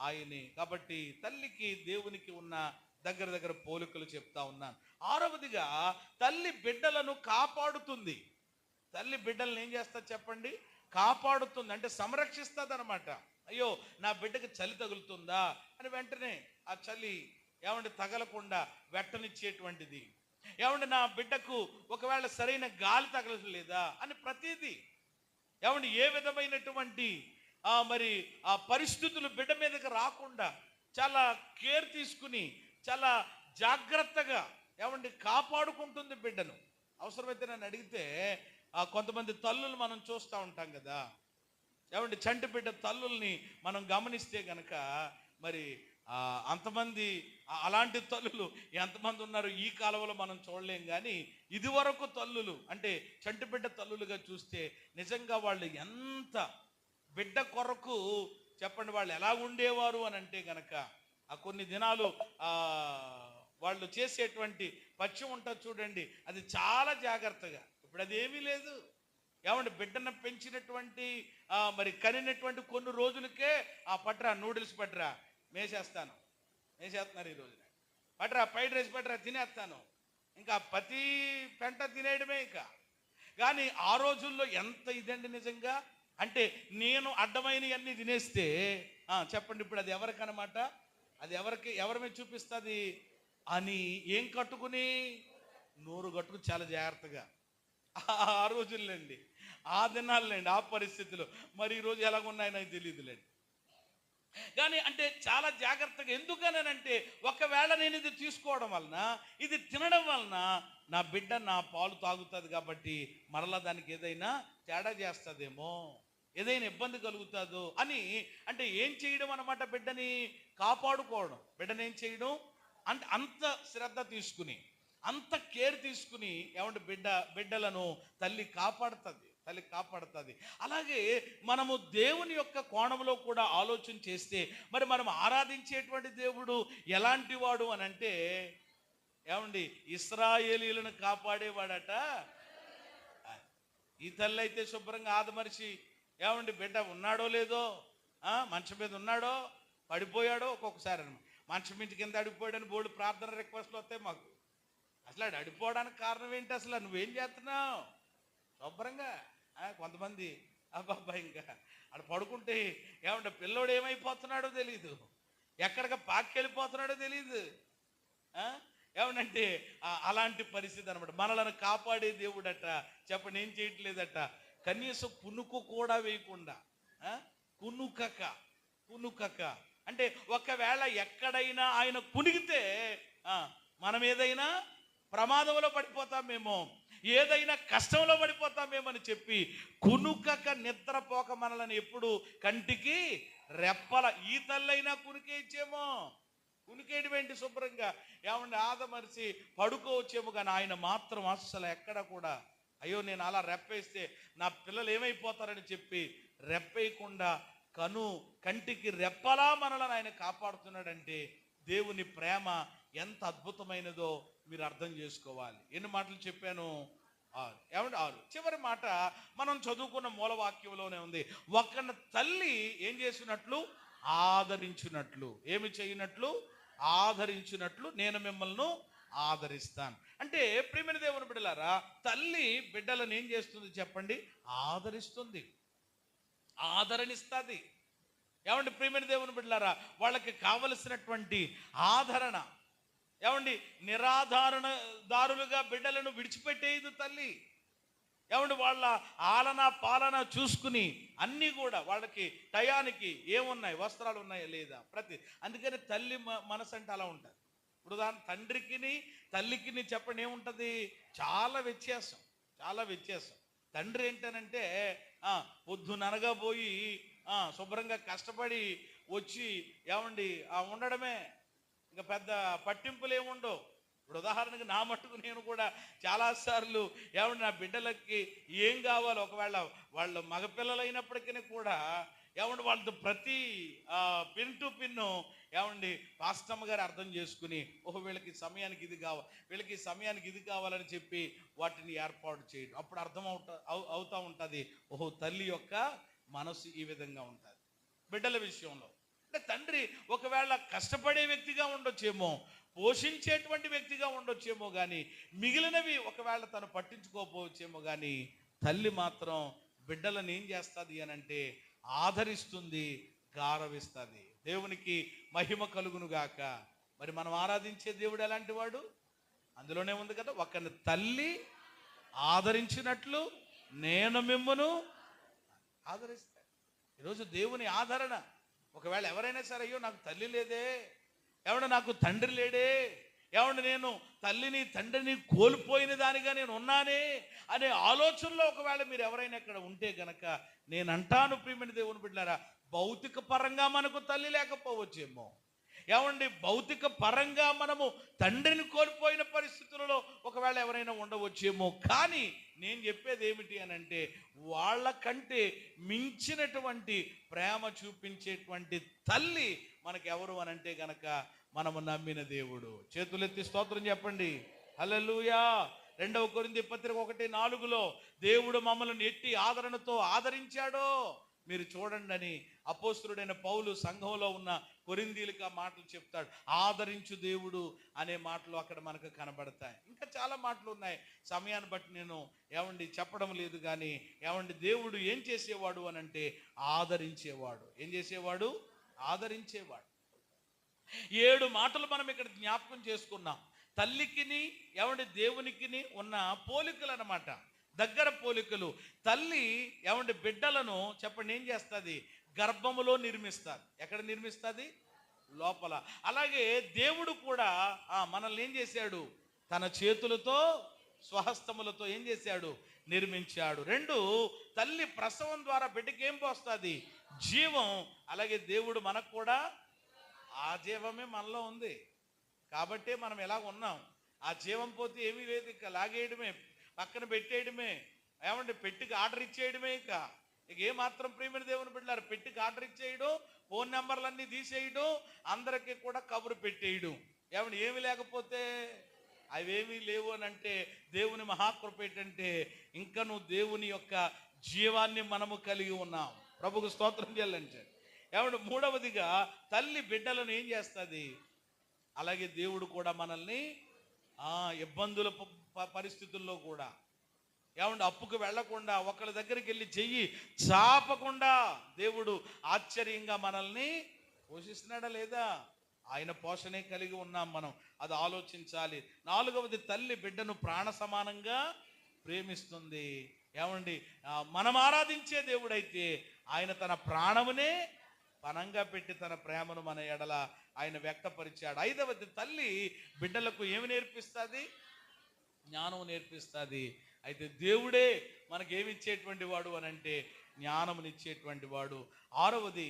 ఆయనే. కాబట్టి తల్లికి దేవునికి ఉన్న దగ్గర పోలికలు చెప్తా ఉన్నాను. 6వదిగా తల్లి బిడ్డలను కాపాడుతుంది. తల్లి బిడ్డలను ఏం చేస్తుంది చెప్పండి? కాపాడుతుంది. అంటే సంరక్షిస్తుంది అనమాట. అయ్యో నా బిడ్డకి చలి తగులుతుందా అని వెంటనే ఆ చలి తగలకుండా వెట్టనిచ్చేటువంటిది. నా బిడ్డకు ఒకవేళ సరైన గాలి తగలలేదా అని ప్రతిదీ ఏ విధమైనటువంటి మరి ఆ పరిస్థితులు బిడ్డ మీదకి రాకుండా చాలా కేర్ తీసుకుని చాలా జాగ్రత్తగా కాపాడుకుంటుంది బిడ్డను. అవసరమైతే నన్ను అడిగితే కొంతమంది తల్లులు మనం చూస్తూ ఉంటాం కదా, చంటి బిడ్డ తల్లుల్ని మనం గమనిస్తే కనుక మరి అంతమంది అలాంటి తల్లులు ఎంతమంది ఉన్నారు ఈ కాలంలో మనం చూడలేం. కానీ ఇదివరకు తల్లులు అంటే చంటి బిడ్డ తల్లులుగా చూస్తే నిజంగా వాళ్ళు ఎంత బిడ్డ కొరకు చెప్పండి వాళ్ళు ఎలా ఉండేవారు అని అంటే కనుక కొన్ని దినాలు వాళ్ళు చేసేటువంటి పచ్చి ఉంటుంది చూడండి, అది చాలా జాగ్రత్తగా. ఇప్పుడు అది ఏమీ లేదు. బిడ్డను పెంచినటువంటి మరి కనినటువంటి కొన్ని రోజులకే పట్రా నూడిల్స్ పట్రా మేసేస్తున్నారు ఈ రోజున, పట్రా ఫ్రైడ్ రైస్ పట్రా తినేస్తాను, ఇంకా ప్రతి పెంట తినేయడమే. ఇంకా కానీ ఆ రోజుల్లో ఎంత ఇదండి నిజంగా. అంటే నేను అడ్డమైనవన్నీ తినేస్తే చెప్పండి ఇప్పుడు అది ఎవరికనమాట? అది ఎవరి మీద చూపిస్తుంది అని ఏం కట్టుకుని? నోరు కట్టుకుని చాలా జాగ్రత్తగా. ఆ రోజుల్లేండి, ఆ దినాలండి, ఆ పరిస్థితులు. మరి ఈరోజు ఎలాగున్నాయో నాకు తెలియదులేండి. కానీ అంటే చాలా జాగ్రత్తగా. ఎందుకనంటే ఒకవేళ నేను ఇది తీసుకోవడం వలన, ఇది తినడం వలన నా బిడ్డ నా పాలు తాగుతుంది కాబట్టి మరలా దానికి ఏదైనా తేడా చేస్తుందేమో, ఏదైనా ఇబ్బంది కలుగుతుందో అని అంటే ఏం చేయడం అన్నమాట? బిడ్డని కాపాడుకోవడం. బిడ్డని ఏం చేయడం అంటే అంత శ్రద్ధ తీసుకుని, అంత కేర్ తీసుకుని బిడ్డలను తల్లి కాపాడుతుంది. అలాగే మనము దేవుని యొక్క కోణంలో కూడా ఆలోచన చేస్తే మరి మనం ఆరాధించేటువంటి దేవుడు ఎలాంటి వాడు అని అంటే ఇశ్రాయేలీయులను కాపాడేవాడట. ఈ తల్లి అయితే శుభ్రంగా ఆదమరిచి బిడ్డ ఉన్నాడో లేదో, మంచం మీద ఉన్నాడో పడిపోయాడో ఒక్కొక్కసారి మంచం ఇంటి కింద అడిగిపోయాడని బోర్డు ప్రార్థన రిక్వెస్ట్లు వస్తాయి మాకు. అసలు ఆడు అడిపోవడానికి కారణం ఏంటి? అసలు నువ్వేం చేస్తున్నావు? శుభ్రంగా కొంతమంది అబ్బాబ్బా ఇంకా ఆడ పడుకుంటే ఏమంటే పిల్లోడు ఏమైపోతున్నాడో తెలీదు, ఎక్కడికి పాక్కెళ్ళిపోతున్నాడో తెలీదు. ఏమనంటే అలాంటి పరిస్థితి అనమాట. మనలను కాపాడే దేవుడట. చెప్పండి, ఏం చేయట్లేదట, కనీసం కునుకు కూడా వేయకుండా కునుకక అంటే ఒకవేళ ఎక్కడైనా ఆయన కునిగితే మనం ఏదైనా ప్రమాదంలో పడిపోతామేమో, ఏదైనా కష్టంలో పడిపోతామేమో అని చెప్పి కునుకక నిద్రపోక మనల్ని ఎప్పుడు కంటికి రెప్పల ఈ తల్లైనా కునికేచ్చేమో, కునికేయడం శుభ్రంగా ఏమంటే ఆదమరిచి పడుకోవచ్చేమో, కానీ ఆయన మాత్రం అస్సలు ఎక్కడ కూడా అయ్యో నేను అలా రెప్పేస్తే నా పిల్లలు ఏమైపోతారని చెప్పి రెప్పేయకుండా కంటికి రెప్పలా మనలను ఆయన కాపాడుతున్నాడంటే దేవుని ప్రేమ ఎంత అద్భుతమైనదో మీరు అర్థం చేసుకోవాలి. ఎన్ని మాటలు చెప్పాను? 6. ఏమంటే 6. చివరి మాట మనం చదువుకున్న మూలవాక్యంలోనే ఉంది. ఒక తల్లి ఏం చేసినట్లు? ఆదరించినట్లు. ఏమి చేయనట్లు? ఆదరించినట్లు నేను మిమ్మల్ని ఆదరిస్తాను. అంటే ప్రియమైన దేవుని బిడ్డలారా, తల్లి బిడ్డలను ఏం చేస్తుంది చెప్పండి? ఆదరిస్తుంది, ఆదరణిస్తుంది. ఏమండి ప్రియమైన దేవుని బిడ్డలారా, వాళ్ళకి కావలసినటువంటి ఆదరణ, ఏమండి నిరాధారణదారులుగా బిడ్డలను విడిచిపెట్టేది తల్లి. ఏమండి వాళ్ళ ఆలన పాలన చూసుకుని అన్నీ కూడా వాళ్ళకి టయానికి ఏమున్నాయి, వస్త్రాలు ఉన్నాయా లేదా, అందుకని తల్లి మనసు అంటే అలా ఉంటుంది. ఇప్పుడు తండ్రికిని తల్లికిని చెప్పండి ఏముంటుంది? చాలా వ్యత్యాసం. తండ్రి ఏంటనంటే పొద్దుననగా పోయి శుభ్రంగా కష్టపడి వచ్చి ఏమండి ఉండడమే, ఇంకా పెద్ద పట్టింపులు ఏముండవు. ఇప్పుడు ఉదాహరణకి నా మట్టుకు నేను కూడా చాలాసార్లు ఏమండి నా బిడ్డలకి ఏం కావాలో, ఒకవేళ వాళ్ళు మగపిల్లలైనప్పటికీ కూడా ఏమండి వాళ్ళతో ప్రతి పిన్ టు పిన్ను ఏమండి పాస్టమ్మ గారు అర్థం చేసుకుని వీళ్ళకి సమయానికి ఇది కావాలి, వీళ్ళకి సమయానికి ఇది కావాలని చెప్పి వాటిని ఏర్పాటు చేయడం. అప్పుడు అర్థం అవుతా ఉంటుంది, తల్లి యొక్క మనసు ఈ విధంగా ఉంటుంది బిడ్డల విషయంలో. అంటే తండ్రి ఒకవేళ కష్టపడే వ్యక్తిగా ఉండొచ్చేమో, పోషించేటువంటి వ్యక్తిగా ఉండొచ్చేమో, కానీ మిగిలినవి ఒకవేళ తను పట్టించుకోకపోవచ్చేమో, కానీ తల్లి మాత్రం బిడ్డలను ఏం చేస్తుంది అనంటే ఆదరిస్తుంది, గారవిస్తుంది. దేవునికి మహిమ కలుగును గాక. మరి మనం ఆరాధించే దేవుడు ఎలాంటి వాడు? అందులోనే ఉంది కదా, ఒకరిని తల్లి ఆదరించినట్లు నేను మిమ్మును ఆదరిస్తాను. ఈరోజు దేవుని ఆదరణ, ఒకవేళ ఎవరైనా సరే అయ్యో నాకు తల్లి లేదే, ఏమన్నా నాకు తండ్రి లేడే, ఏమన్నా నేను తల్లిని తండ్రిని కోల్పోయిన దానిగా నేను ఉన్నానే అనే ఆలోచనలో ఒకవేళ మీరు ఎవరైనా ఇక్కడ ఉంటే గనక నేను అంటాను ప్రియమైన దేవుని బిడ్డలారా, భౌతిక పరంగా మనకు తల్లి లేకపోవచ్చేమో, ఏమండి భౌతిక పరంగా మనము తండ్రిని కోల్పోయిన పరిస్థితులలో ఒకవేళ ఎవరైనా ఉండవచ్చేమో, కానీ నేను చెప్పేది ఏమిటి అనంటే వాళ్ళకంటే మించినటువంటి ప్రేమ చూపించేటువంటి తల్లి మనకు ఎవరు అనంటే గనక మనము నమ్మిన దేవుడు. చేతులెత్తి స్తోత్రం చెప్పండి, హల్లెలూయా. 2 కొరింథీ పత్రిక 1:4 దేవుడు మమ్మల్ని ఎట్టి ఆదరణతో ఆదరించాడో మీరు చూడండి అని అపోస్తలుడైన పౌలు సంఘంలో ఉన్న కొరింథీయులకు ఆ మాటలు చెప్తాడు. ఆదరించు దేవుడు అనే మాటలు అక్కడ మనకు కనబడతాయి. ఇంకా చాలా మాటలు ఉన్నాయి, సమయాన్ని బట్టి నేను ఏమండి చెప్పడం లేదు. కానీ ఏమండి దేవుడు ఏం చేసేవాడు అనంటే ఆదరించేవాడు. ఏం చేసేవాడు? ఆదరించేవాడు. 7 మాటలు మనం ఇక్కడ జ్ఞాపకం చేసుకున్నాం. తల్లికిని ఏమండి దేవునికిని ఉన్న పోలికలు అన్నమాట, దగ్గర పోలికలు. తల్లి ఏమంటే బిడ్డలను చెప్పండి ఏం చేస్తుంది? గర్భములో నిర్మిస్తుంది. ఎక్కడ నిర్మిస్తుంది? లోపల. అలాగే దేవుడు కూడా మనల్ని ఏం చేశాడు? తన చేతులతో స్వహస్తములతో ఏం చేశాడు? నిర్మించాడు. 2 తల్లి ప్రసవం ద్వారా బిడ్డకి ఏం పోస్తుంది? జీవం. అలాగే దేవుడు మనకు కూడా ఆ జీవమే మనలో ఉంది కాబట్టి మనం ఎలా ఉన్నాం. ఆ జీవం పోతే ఏమీ లేదు, ఇక లాగేయడమే, పక్కన పెట్టేయడమే, ఏమంటే పెట్టికి ఆర్డర్ ఇచ్చేయడమే. ఇక ఏమాత్రం ప్రియమైన దేవుని బిడ్డలారు, పెట్టికి ఆర్డర్ ఇచ్చేయడం, ఫోన్ నెంబర్లన్నీ తీసేయడం, అందరికీ కూడా కబురు పెట్టేయడం. ఏమంటే ఏమి లేకపోతే అవేమీ లేవు అని అంటే దేవుని మహాకృప ఏంటంటే ఇంకా నువ్వు దేవుని యొక్క జీవాన్ని మనము కలిగి ఉన్నాం. ప్రభుకు స్తోత్రం చెల్లించండి. ఏమంటే 3వదిగా తల్లి బిడ్డలను ఏం చేస్తుంది? అలాగే దేవుడు కూడా మనల్ని ఇబ్బందుల పరిస్థితుల్లో కూడా ఏమంటే అప్పుకు వెళ్లకుండా ఒకళ్ళ దగ్గరికి వెళ్ళి చెయ్యి చాపకుండా దేవుడు ఆశ్చర్యంగా మనల్ని పోషిస్తున్నాడా లేదా? ఆయన పోషణే కలిగి ఉన్నాం మనం, అది ఆలోచించాలి. 4వది, తల్లి బిడ్డను ప్రాణ సమానంగా ప్రేమిస్తుంది. ఏమండి, మనం ఆరాధించే దేవుడైతే ఆయన తన ప్రాణమునే పనంగా పెట్టి తన ప్రేమను మన ఎడల ఆయన వ్యక్తపరిచాడు. 5వది, తల్లి బిడ్డలకు ఏమి నేర్పిస్తుంది? జ్ఞానం నేర్పిస్తుంది. అయితే దేవుడే మనకేమిచ్చేటువంటి వాడు అని అంటే జ్ఞానమునిచ్చేటువంటి వాడు. 6వది,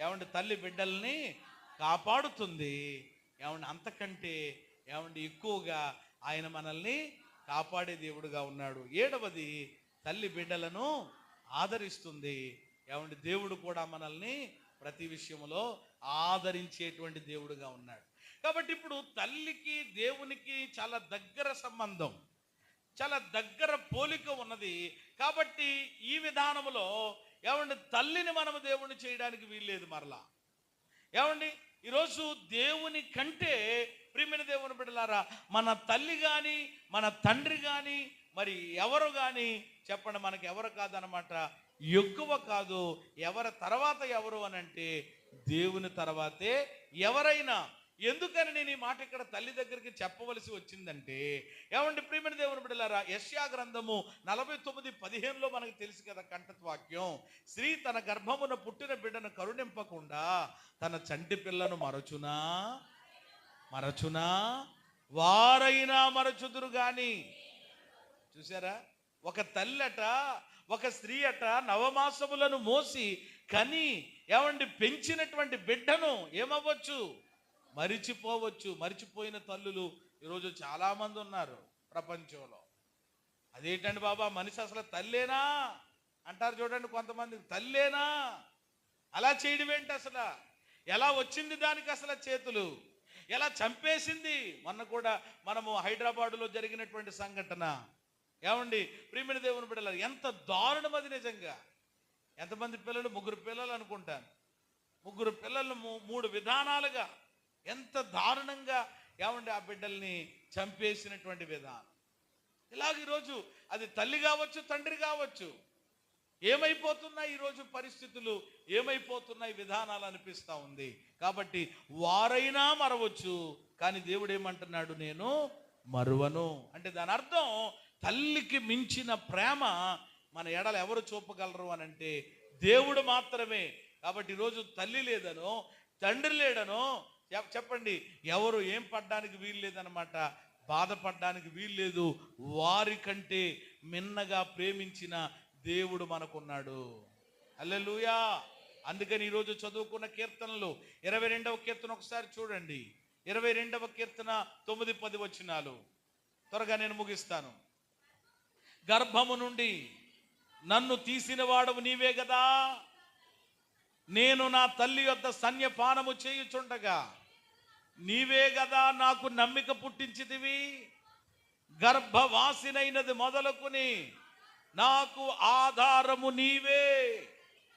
ఏమంటే తల్లి బిడ్డల్ని కాపాడుతుంది. ఏమంటే అంతకంటే ఏమంటే ఎక్కువగా ఆయన మనల్ని కాపాడే దేవుడుగా ఉన్నాడు. 7వది, తల్లి బిడ్డలను ఆదరిస్తుంది. ఏమంటే దేవుడు కూడా మనల్ని ప్రతి విషయంలో ఆదరించేటువంటి దేవుడుగా ఉన్నాడు. కాబట్టి ఇప్పుడు తల్లికి దేవునికి చాలా దగ్గర సంబంధం, చాలా దగ్గర పోలిక ఉన్నది. కాబట్టి ఈ విధానంలో ఏమండి తల్లిని మనము దేవుని చేయడానికి వీల్లేదు. మరలా ఏమండి ఈరోజు దేవుని కంటే ప్రియమైన దేవుని బిడ్డలారా, మన తల్లి కానీ మన తండ్రి కానీ మరి ఎవరు కానీ చెప్పండి, మనకి ఎవరు కాదనమాట, ఎక్కువ కాదు. ఎవరి తర్వాత ఎవరు అని అంటే దేవుని తర్వాతే ఎవరైనా. ఎందుకని నేను ఈ మాట ఇక్కడ తల్లి దగ్గరికి చెప్పవలసి వచ్చిందంటే, ఏమండి ప్రియమైన దేవుని బిడ్డలారా, యెషయా గ్రంథము 49:15 మనకు తెలుసు కదా కంఠత్వాక్యం. స్త్రీ తన గర్భమున పుట్టిన బిడ్డను కరుణింపకుండా తన చంటి పిల్లను మరచునా వారైనా మరచుదురు గాని. చూసారా, ఒక తల్లట, ఒక స్త్రీ అట నవమాసములను మోసి కని ఏమండి పెంచినటువంటి బిడ్డను ఏమవ్వచ్చు, మరిచిపోవచ్చు. మరిచిపోయిన తల్లులు ఈరోజు చాలామంది ఉన్నారు ప్రపంచంలో. అదేంటండి బాబా, మనిషి అసలు తల్లేనా అంటారు చూడండి కొంతమంది. తల్లేనా, అలా చేయడం ఏంటి అసలు? ఎలా వచ్చింది దానికి అసలు చేతులు, ఎలా చంపేసింది? మొన్న కూడా మనము హైదరాబాదులో జరిగినటువంటి సంఘటన. ఏమండి ప్రియమైన దేవుని బిడ్డలారా, ఎంత దారుణం అది నిజంగా. ఎంతమంది పిల్లలు? 3 పిల్లలు అనుకుంటాను. 3 పిల్లలు 3 విధానాలుగా ఎంత దారుణంగా ఏమండి ఆ బిడ్డల్ని చంపేసినటువంటి విధానం. ఇలాగ ఈరోజు అది తల్లి కావచ్చు, తండ్రి కావచ్చు. ఏమైపోతున్నాయి ఈరోజు పరిస్థితులు, ఏమైపోతున్నాయి విధానాలు అనిపిస్తూ ఉంది. కాబట్టి వారైనా మరవచ్చు, కానీ దేవుడు ఏమంటున్నాడు, నేను మరువను. అంటే దాని అర్థం తల్లికి మించిన ప్రేమ మన ఎడల ఎవరు చూపగలరు అని అంటే దేవుడు మాత్రమే. కాబట్టి ఈరోజు తల్లి లేదనో తండ్రి లేడనో చెప్పండి, ఎవరు ఏం పడ్డానికి వీలు లేదనమాట, బాధపడడానికి వీల్లేదు. వారి కంటే మిన్నగా ప్రేమించిన దేవుడు మనకున్నాడు. హల్లెలూయా. అందుకని ఈరోజు చదువుకున్న కీర్తనలు 22వ కీర్తన ఒకసారి చూడండి. 22వ కీర్తన 9-10 వచనాలు త్వరగా నేను ముగిస్తాను. గర్భము నుండి నన్ను తీసిన వాడవు నీవే కదా, నేను నా తల్లి యొద్ద సన్యపానము చేయుచుండగా నీవే కదా నాకు నమ్మిక పుట్టించితివి. గర్భవాసినైనది మొదలుకుని నాకు ఆధారము నీవే,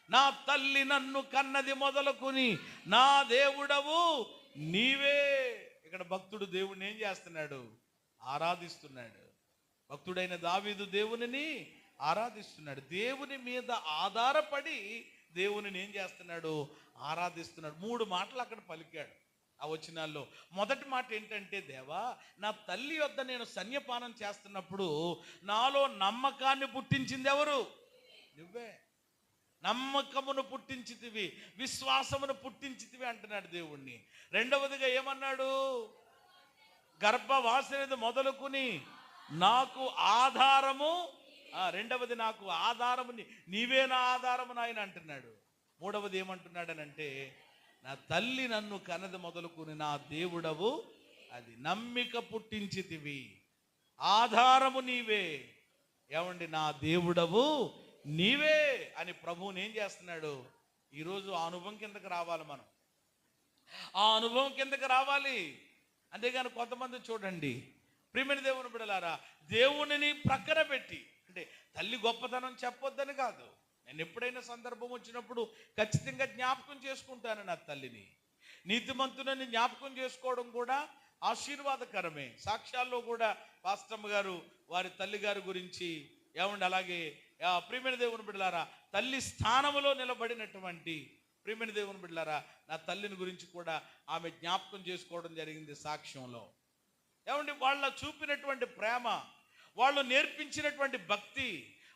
నా తల్లి నన్ను కన్నది మొదలుకుని నా దేవుడవు నీవే. ఇక్కడ భక్తుడు దేవుడిని ఏం చేస్తున్నాడు? ఆరాధిస్తున్నాడు. భక్తుడైన దావీదు దేవునిని ఆరాధిస్తున్నాడు. దేవుని మీద ఆధారపడి దేవునిని ఏం చేస్తున్నాడు? ఆరాధిస్తున్నాడు. 3 మాటలు అక్కడ పలికాడు ఆ వచనాల్లో. మొదటి మాట ఏంటంటే, దేవా నా తల్లి యొద్ద నేను సన్యపానం చేస్తున్నప్పుడు నాలో నమ్మకాన్ని పుట్టించింది ఎవరు? నువ్వే. నమ్మకమును పుట్టించితివి, విశ్వాసమును పుట్టించితివి అంటున్నాడు దేవుణ్ణి. రెండవదిగా ఏమన్నాడు? గర్భవాసినది మొదలుకుని నాకు ఆధారము. రెండవది నాకు ఆధారము నీవే, నా ఆధారము నాయన అంటున్నాడు. మూడవది ఏమంటున్నాడనంటే, నా తల్లి నన్ను కనది మొదలుకుని నా దేవుడవు, అది నమ్మిక పుట్టించితివి, ఆధారము నీవే. ఏమండి, నా దేవుడవు నీవే అని ప్రభువుని ఏం చేస్తున్నాడు? ఈరోజు ఆ అనుభవం కిందకి రావాలి మనం, ఆ అనుభవం కిందకి రావాలి. అంతేగాని కొంతమంది చూడండి ప్రియమైన దేవుని బిడ్డలారా, దేవునిని ప్రక్కన పెట్టి, అంటే తల్లి గొప్పతనం చెప్పొద్దని కాదు, నేను ఎప్పుడైనా సందర్భం వచ్చినప్పుడు ఖచ్చితంగా జ్ఞాపకం చేసుకుంటాను నా తల్లిని. నీతిమంతులని జ్ఞాపకం చేసుకోవడం కూడా ఆశీర్వాదకరమే. సాక్ష్యాల్లో కూడా పాస్టమ్మ గారు వారి తల్లిగారి గురించి అలాగే ప్రియమైన దేవుని బిడ్డలారా, తల్లి స్థానంలో నిలబడినటువంటి ప్రియమైన దేవుని బిడ్డలారా, నా తల్లిని గురించి కూడా ఆమె జ్ఞాపకం చేసుకోవడం జరిగింది సాక్ష్యంలో. వాళ్ళ చూపినటువంటి ప్రేమ, వాళ్ళు నేర్పించినటువంటి భక్తి,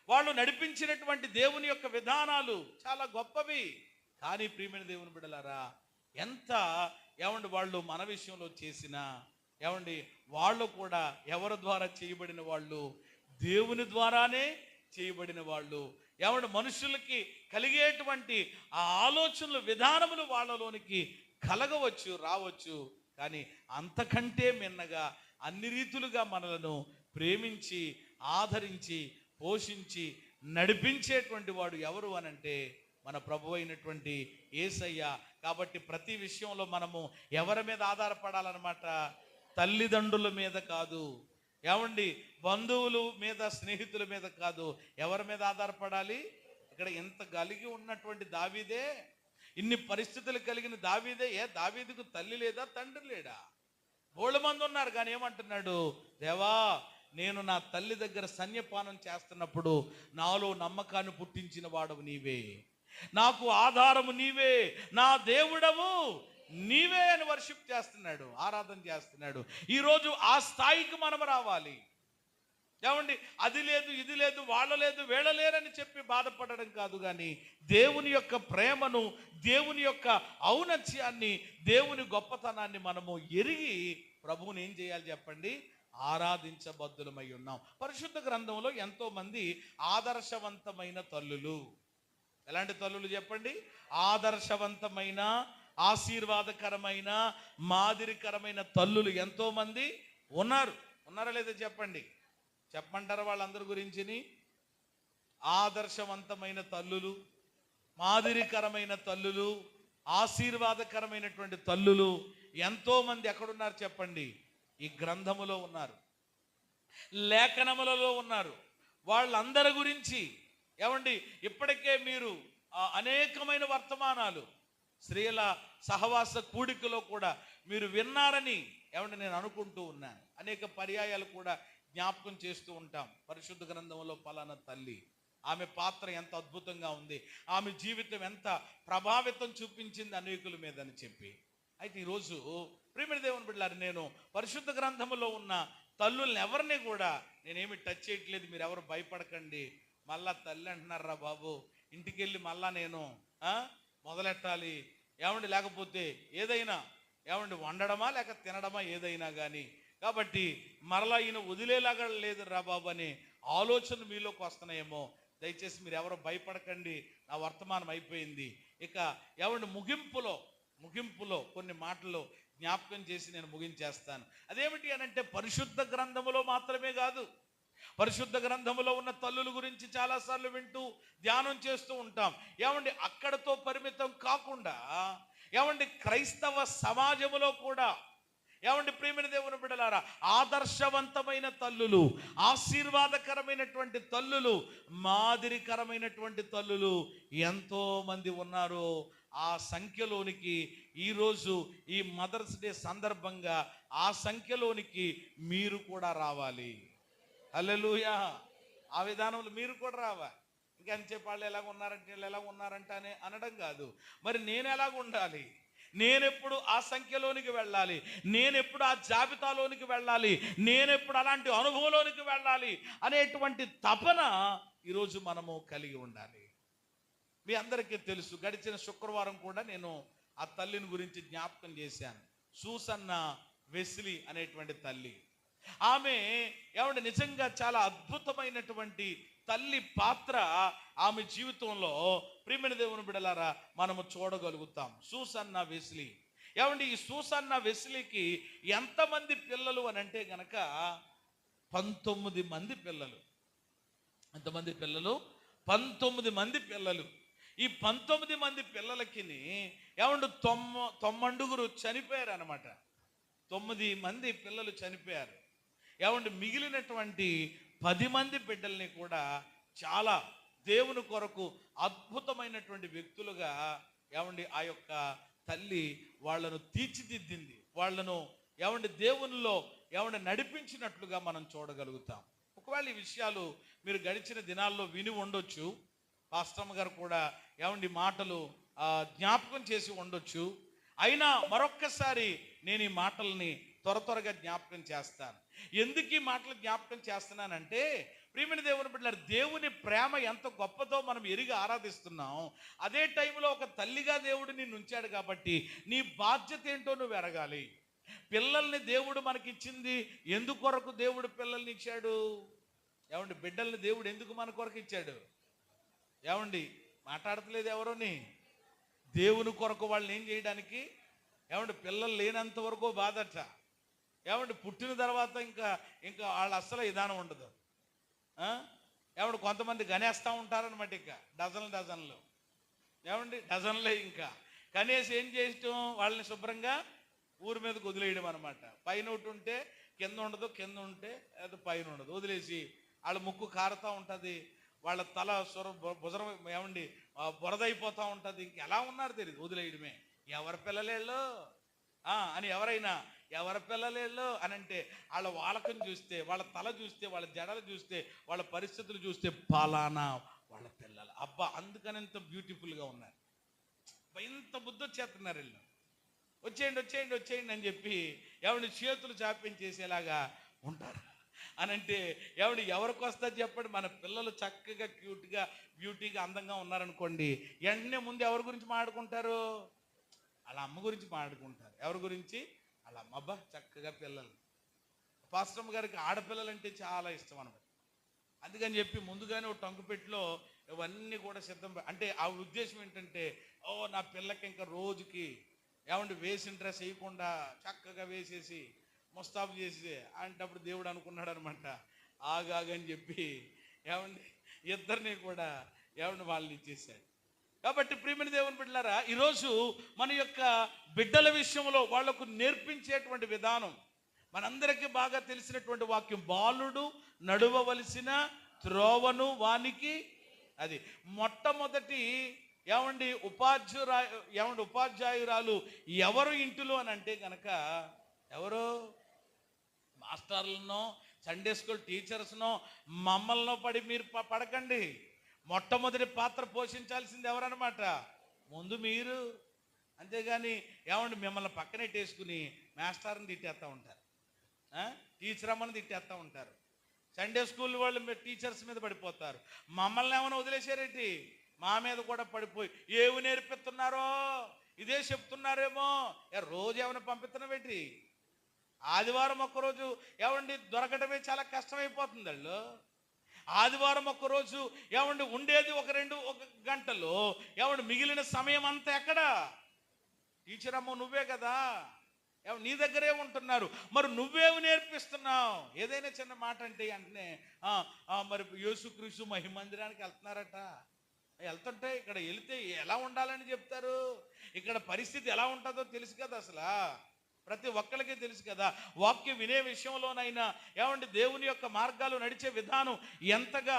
వాళ్ళు నడిపించినటువంటి దేవుని యొక్క విధానాలు చాలా గొప్పవి. కానీ ప్రియమైన దేవుని బిడ్డలారా, ఎంత వాళ్ళు మన విషయంలో చేసినా వాళ్ళు కూడా ఎవరి ద్వారా చేయబడిన వాళ్ళు? దేవుని ద్వారానే చేయబడిన వాళ్ళు. మనుషులకి కలిగేటువంటి ఆ ఆలోచనలు, విధానములు వాళ్ళలోనికి కలగవచ్చు, రావచ్చు. కానీ అంతకంటే మిన్నగా అన్ని రీతులుగా మనలను ప్రేమించి, ఆదరించి, పోషించి నడిపించేటువంటి వాడు ఎవరు అనంటే మన ప్రభు అయినటువంటి యేసయ్య. కాబట్టి ప్రతి విషయంలో మనము ఎవరి మీద ఆధారపడాలన్నమాట? తల్లిదండ్రుల మీద కాదు, బంధువుల మీద, స్నేహితుల మీద కాదు. ఎవరి మీద ఆధారపడాలి? ఇక్కడ ఇంత కలిగి ఉన్నటువంటి దావీదే, ఇన్ని పరిస్థితులు కలిగిన దావీదే, దావీదుకు తల్లి లేదా, తండ్రి లేడా? బోళ్ళ మంది ఉన్నారు. కానీ ఏమంటున్నాడు? దేవా, నేను నా తల్లి దగ్గర సన్యపానం చేస్తున్నప్పుడు నాలో నమ్మకాన్ని పుట్టించిన వాడవు నీవే, నాకు ఆధారము నీవే, నా దేవుడవు నీవే అని వర్షిప్ చేస్తున్నాడు, ఆరాధన చేస్తున్నాడు. ఈరోజు ఆ స్థాయికి మనం రావాలి. అది లేదు, ఇది లేదు, వాళ్ళ లేదు, వీళ్ళ లేరని చెప్పి బాధపడడం కాదు, కానీ దేవుని యొక్క ప్రేమను, దేవుని యొక్క ఔన్నత్యాన్ని, దేవుని గొప్పతనాన్ని మనము ఎరిగి ప్రభువుని ఏం చేయాలి చెప్పండి? ఆరాధించబద్దులమై ఉన్నాం. పరిశుద్ధ గ్రంథంలో ఎంతో మంది ఆదర్శవంతమైన తల్లులు, ఎలాంటి తల్లులు చెప్పండి? ఆదర్శవంతమైన, ఆశీర్వాదకరమైన, మాదిరికరమైన తల్లులు ఎంతో మంది ఉన్నారు. ఉన్నారా లేదా చెప్పండి? చెప్పమంటారా వాళ్ళందరి గురించి? ఆదర్శవంతమైన తల్లులు, మాదిరికరమైన తల్లులు, ఆశీర్వాదకరమైనటువంటి తల్లులు ఎంతో మంది ఎక్కడున్నారు చెప్పండి? ఈ గ్రంథములో ఉన్నారు, లేఖనములలో ఉన్నారు. వాళ్ళందరి గురించి ఇప్పటికే మీరు అనేకమైన వర్తమానాలు, స్త్రీల సహవాస కూడికలో కూడా మీరు విన్నారని నేను అనుకుంటూ ఉన్నాను. అనేక పర్యాయాలు కూడా జ్ఞాపకం చేస్తూ ఉంటాం. పరిశుద్ధ గ్రంథంలో పలానా తల్లి, ఆమె పాత్ర ఎంత అద్భుతంగా ఉంది, ఆమె జీవితం ఎంత ప్రభావితం చూపించింది అనేకుల మీద అని చెప్పి. అయితే ఈరోజు ప్రియమైన దేవుని బిడ్డలారా, నేను పరిశుద్ధ గ్రంథంలో ఉన్న తల్లుల్ని ఎవరిని కూడా నేనేమి టచ్ చేయట్లేదు. మీరు ఎవరు భయపడకండి. మళ్ళా తల్లి అంటున్నారా బాబు, ఇంటికి వెళ్ళి మళ్ళా నేను మొదలెట్టాలి లేకపోతే ఏదైనా వండడమా లేక తినడమా ఏదైనా కానీ. కాబట్టి మరలా ఈయన వదిలేలాగా లేదు రా బాబు అనే ఆలోచన మీలోకి వస్తున్నాయేమో. దయచేసి మీరు ఎవరో భయపడకండి, నా వర్తమానం అయిపోయింది. ఇక ముగింపులో కొన్ని మాటలు జ్ఞాపకం చేసి నేను ముగించేస్తాను. అదేమిటి అనంటే, పరిశుద్ధ గ్రంథములో మాత్రమే కాదు, పరిశుద్ధ గ్రంథములో ఉన్న తల్లుల గురించి చాలాసార్లు వింటూ ధ్యానం చేస్తూ ఉంటాం. అక్కడతో పరిమితం కాకుండా క్రైస్తవ సమాజములో కూడా ప్రియమైన దేవుని బిడ్డలారా, ఆదర్శవంతమైన తల్లులు, ఆశీర్వాదకరమైనటువంటి తల్లులు, మాదిరికరమైనటువంటి తల్లులు ఎంతో మంది ఉన్నారు. ఆ సంఖ్యలోనికి ఈరోజు ఈ మదర్స్ డే సందర్భంగా ఆ సంఖ్యలోనికి మీరు కూడా రావాలి. హల్లెలూయా. ఆ విధానంలో మీరు కూడా రావాలి. ఇంకంతే వాళ్ళు ఎలాగ ఉన్నారంటే వీళ్ళు ఎలాగ ఉన్నారంట అని అనడం కాదు. మరి నేను ఎలాగ ఉండాలి? నేనెప్పుడు ఆ సంఖ్యలోనికి వెళ్ళాలి? నేనెప్పుడు ఆ జాబితాలోనికి వెళ్ళాలి? నేనెప్పుడు అలాంటి అనుభవంలోనికి వెళ్ళాలి అనేటువంటి తపన ఈరోజు మనము కలిగి ఉండాలి. మీ అందరికీ తెలుసు, గడిచిన శుక్రవారం కూడా నేను ఆ తల్లిని గురించి జ్ఞాపకం చేశాను. సూసన్న వెస్లీ అనేటువంటి తల్లి. ఆమె నిజంగా చాలా అద్భుతమైనటువంటి తల్లి పాత్ర ఆమె జీవితంలో ప్రియమైన దేవుని బిడ్డలారా మనము చూడగలుగుతాం. Susanna Wesley. ఈ సూసన్న వెస్లీకి ఎంతమంది పిల్లలు అని అంటే గనక 19 మంది పిల్లలు. ఎంతమంది పిల్లలు? 19 మంది పిల్లలు. ఈ 19 మంది పిల్లలకి 9 చనిపోయారు అనమాట. 9 మంది పిల్లలు చనిపోయారు. మిగిలినటువంటి 10 మంది బిడ్డల్ని కూడా చాలా దేవుని కొరకు అద్భుతమైనటువంటి వ్యక్తులుగా ఆ యొక్క తల్లి వాళ్ళను తీర్చిదిద్దింది, వాళ్ళను దేవునిలో నడిపించినట్లుగా మనం చూడగలుగుతాం. ఒకవేళ ఈ విషయాలు మీరు గడిచిన దినాల్లో విని ఉండొచ్చు, పాస్టమ్మ గారు కూడా మాటలు జ్ఞాపకం చేసి ఉండొచ్చు. అయినా మరొక్కసారి నేను ఈ మాటల్ని త్వరగా జ్ఞాపకం చేస్తాను. ఎందుకు ఈ మాటలు జ్ఞాపకం చేస్తున్నానంటే, ప్రియమైన దేవుని బిడ్డలారా, దేవుని ప్రేమ ఎంత గొప్పదో మనం ఎరిగి ఆరాధిస్తున్నాం. అదే టైంలో ఒక తల్లిగా దేవుడు నిన్ను ఉంచాడు కాబట్టి నీ బాధ్యత ఏంటో నువ్వు ఎరగాలి. పిల్లల్ని దేవుడు మనకిచ్చింది ఎందుకొరకు దేవుడు పిల్లల్ని ఇచ్చాడు? బిడ్డల్ని దేవుడు ఎందుకు మన కొరకు ఇచ్చాడు? మాట్లాడతలేదు ఎవరోని? దేవుని కొరకు వాళ్ళని ఏం చేయడానికి? పిల్లలు లేనంత వరకు బాధట. పుట్టిన తర్వాత ఇంకా వాళ్ళు అస్సలు విధానం ఉండదు. కొంతమంది గనేస్తూ ఉంటారనమాట, ఇంకా డజన్లు డజన్లే ఇంకా కనీసం ఏం చేయటం, వాళ్ళని శుభ్రంగా ఊరి మీదకి వదిలేయడం అనమాట. పైన ఒకటి ఉంటే కింద ఉండదు, కింద ఉంటే అది పైన ఉండదు, వదిలేసి వాళ్ళ ముక్కు కారుతూ ఉంటుంది, వాళ్ళ తల భుజరం బురదైపోతూ ఉంటుంది. ఇంకెలా ఉన్నారు తెలియదు, వదిలేయడమే. ఎవరి పిల్లలేళ్ళు అని ఎవరి పిల్లలేళ్ళు అని అంటే వాళ్ళ వాలకం చూస్తే, వాళ్ళ తల చూస్తే, వాళ్ళ జడలు చూస్తే, వాళ్ళ పరిస్థితులు చూస్తే పలానా వాళ్ళ పిల్లలు, అబ్బా అందుకని ఎంత బ్యూటిఫుల్గా ఉన్నారు, ఇంత బుద్ధి వచ్చేస్తున్నారు వీళ్ళు, వచ్చేయండి అని చెప్పి చేతులు చాపించేసేలాగా ఉంటారు అని అంటే ఎవరికి వస్తుంది చెప్పండి? మన పిల్లలు చక్కగా క్యూట్గా బ్యూటీగా అందంగా ఉన్నారనుకోండి, వెంటనే ముందు ఎవరి గురించి మాట్లాడుకుంటారు? వాళ్ళ అమ్మ గురించి మాట్లాడుకుంటారు. ఎవరి గురించి? వాళ్ళ అమ్మ. అబ్బా చక్కగా పిల్లలు. పాస్టమ్మ గారికి ఆడపిల్లలంటే చాలా ఇష్టం అనమాట. అందుకని చెప్పి ముందుగానే ఒక టంకుపెట్టిలో ఇవన్నీ కూడా సిద్ధం. అంటే ఆ ఉద్దేశం ఏంటంటే, నా పిల్లకి ఇంకా రోజుకి వేసిన డ్రెస్ వేయకుండా చక్కగా వేసేసి ముస్తాబు చేసి అంటప్పుడు దేవుడు అనుకున్నాడు అనమాట, ఆగాగని చెప్పి ఇద్దరిని కూడా వాళ్ళని ఇచ్చేసాడు. కాబట్టి ప్రియమైన దేవుని బిడ్డలారా, ఈరోజు మన యొక్క బిడ్డల విషయంలో వాళ్లకు నేర్పించేటువంటి విధానం మనందరికీ బాగా తెలిసినటువంటి వాక్యం, బాలుడు నడువవలసిన త్రోవను వానికి. అది మొట్టమొదటి ఉపాధ్యాయురాలు ఎవరు ఇంటిలో అని అంటే కనుక, ఎవరు? మాస్టర్లనో సండే స్కూల్ టీచర్స్నో మమ్మల్నో పడి మీరు పడకండి. మొట్టమొదటి పాత్ర పోషించాల్సింది ఎవరన్నమాట? ముందు మీరు. అంతేగాని మిమ్మల్ని పక్కనెట్టేసుకుని మాస్టర్ని తిట్టేస్తూ ఉంటారు, టీచర్ అమ్మని తిట్టేస్తూ ఉంటారు, సండే స్కూల్ వాళ్ళు టీచర్స్ మీద పడిపోతారు. మమ్మల్ని ఏమైనా వదిలేసారేంటి? మా మీద కూడా పడిపోయి ఏవి నేర్పిస్తున్నారో ఇదే చెప్తున్నారేమో. రోజు ఏమైనా పంపిస్తున్నావేంటి? ఆదివారం ఒక్కరోజు దొరకటమే చాలా కష్టమైపోతుంది. వాళ్ళు ఆదివారం ఒక్కరోజు ఉండేది ఒక గంటలు, మిగిలిన సమయం అంతా ఎక్కడ? టీచర్ అమ్మ నువ్వే కదా, నీ దగ్గరే ఉంటున్నారు, మరి నువ్వేవి నేర్పిస్తున్నావు? ఏదైనా చిన్న మాట అంటే వెంటనే మరి యేసుక్రీస్తు మహిమందిరానికి వెళ్తున్నారట. వెళ్తుంటే ఇక్కడ వెళితే ఎలా ఉండాలని చెప్తారు, ఇక్కడ పరిస్థితి ఎలా ఉంటుందో తెలుసు కదా, అసలు ప్రతి ఒక్కరికి తెలుసు కదా. వాక్యం వినే విషయంలోనైనా దేవుని యొక్క మార్గాలు నడిచే విధానం ఎంతగా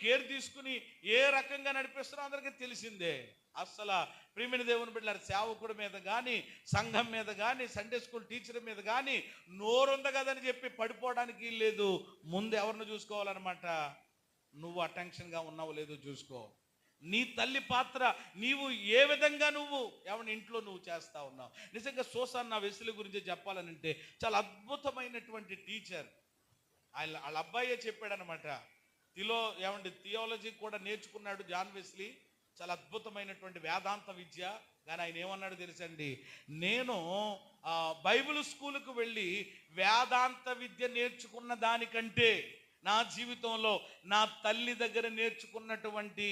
కేర్ తీసుకుని ఏ రకంగా నడిపిస్తున్నారో అందరికీ తెలిసిందే. అసలు ప్రియమైన దేవుని బిడ్డలారా, సేవకుడి మీద కానీ, సంఘం మీద కానీ, సండే స్కూల్ టీచర్ మీద కానీ నోరుంది కదని చెప్పి పడిపోవడానికి లేదు. ముందు ఎవరిని చూసుకోవాలన్నమాట? నువ్వు అటెన్షన్గా ఉన్నావు లేదో చూసుకో. నీ తల్లి పాత్ర నీవు ఏ విధంగా నువ్వు ఇంట్లో నువ్వు చేస్తా ఉన్నావు. నిజంగా సూసన్న వెస్లీ గురించి చెప్పాలనంటే చాలా అద్భుతమైనటువంటి టీచర్. వాళ్ళ అబ్బాయే చెప్పాడనమాట. థియాలజీ కూడా నేర్చుకున్నాడు జాన్ వెస్లీ, చాలా అద్భుతమైనటువంటి వేదాంత విద్య. కానీ ఆయన ఏమన్నాడు తెలుసండి, నేను బైబిల్ స్కూల్కు వెళ్ళి వేదాంత విద్య నేర్చుకున్న దానికంటే నా జీవితంలో నా తల్లి దగ్గర నేర్చుకున్నటువంటి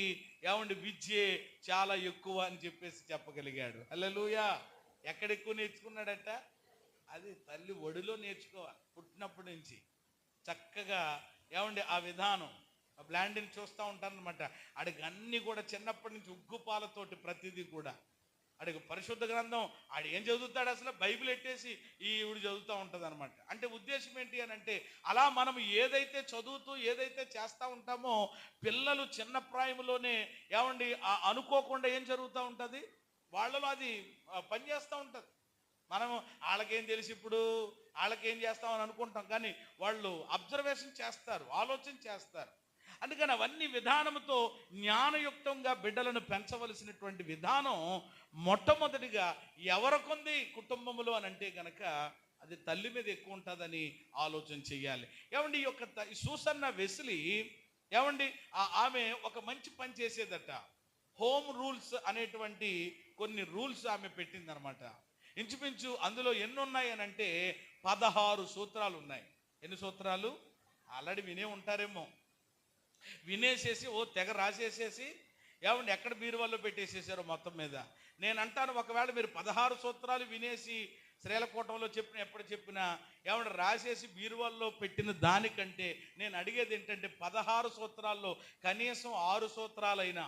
విద్యే చాలా ఎక్కువ అని చెప్పేసి చెప్పగలిగాడు. హల్లెలూయా. ఎక్కడ ఎక్కువ నేర్చుకున్నాడట? అది తల్లి ఒడిలో నేర్చుకోవాలి. పుట్టినప్పటి నుంచి చక్కగా ఆ విధానం బ్లాండిని చూస్తూ ఉంటారనమాట. అడిగి అన్నీ కూడా చిన్నప్పటి నుంచి ఉగ్గుపాలతోటి ప్రతిదీ కూడా అడిగి పరిశుద్ధ గ్రంథం ఆడు ఏం చదువుతాడు? అసలు బైబిల్ ఎట్టేసి ఈవిడు చదువుతూ ఉంటుంది అనమాట. అంటే ఉద్దేశం ఏంటి అని అంటే, అలా మనం ఏదైతే చదువుతూ ఏదైతే చేస్తూ ఉంటామో పిల్లలు చిన్న ప్రాయంలోనే అనుకోకుండా ఏం జరుగుతూ ఉంటుంది? వాళ్ళలో అది పనిచేస్తూ ఉంటుంది. మనం వాళ్ళకేం తెలిసి ఇప్పుడు వాళ్ళకేం చేస్తామని అనుకుంటాం, కానీ వాళ్ళు అబ్జర్వేషన్ చేస్తారు, ఆలోచన చేస్తారు. అందుకని అవన్నీ విధానంతో జ్ఞానయుక్తంగా బిడ్డలను పెంచవలసినటువంటి విధానం మొట్టమొదటిగా ఎవరికొంది కుటుంబంలో అని అంటే కనుక అది తల్లి మీద ఎక్కువ ఉంటుందని ఆలోచన చెయ్యాలి. ఏమండి ఈ యొక్క సూసన్న వెస్లీ ఏమండి ఆమె ఒక మంచి పని చేసేదట. హోమ్ రూల్స్ అనేటువంటి కొన్ని రూల్స్ ఆమె పెట్టిందనమాట. ఇంచుమించు అందులో ఎన్ని ఉన్నాయి అని అంటే 16 సూత్రాలు ఉన్నాయి. ఎన్ని సూత్రాలు? ఆల్రెడీ వినే ఉంటారేమో. వినేసేసి తెగ రాసేసేసి ఏమండి ఎక్కడ బీరువాల్లో పెట్టేసేసారో మొత్తం మీద. నేను అంటాను, ఒకవేళ మీరు 16 సూత్రాలు వినేసి శ్రీలకూటంలో ఎప్పుడు చెప్పినా ఏమంటే రాసేసి బీరువాల్లో పెట్టిన దానికంటే నేను అడిగేది ఏంటంటే 16 సూత్రాల్లో కనీసం 6 సూత్రాలైనా,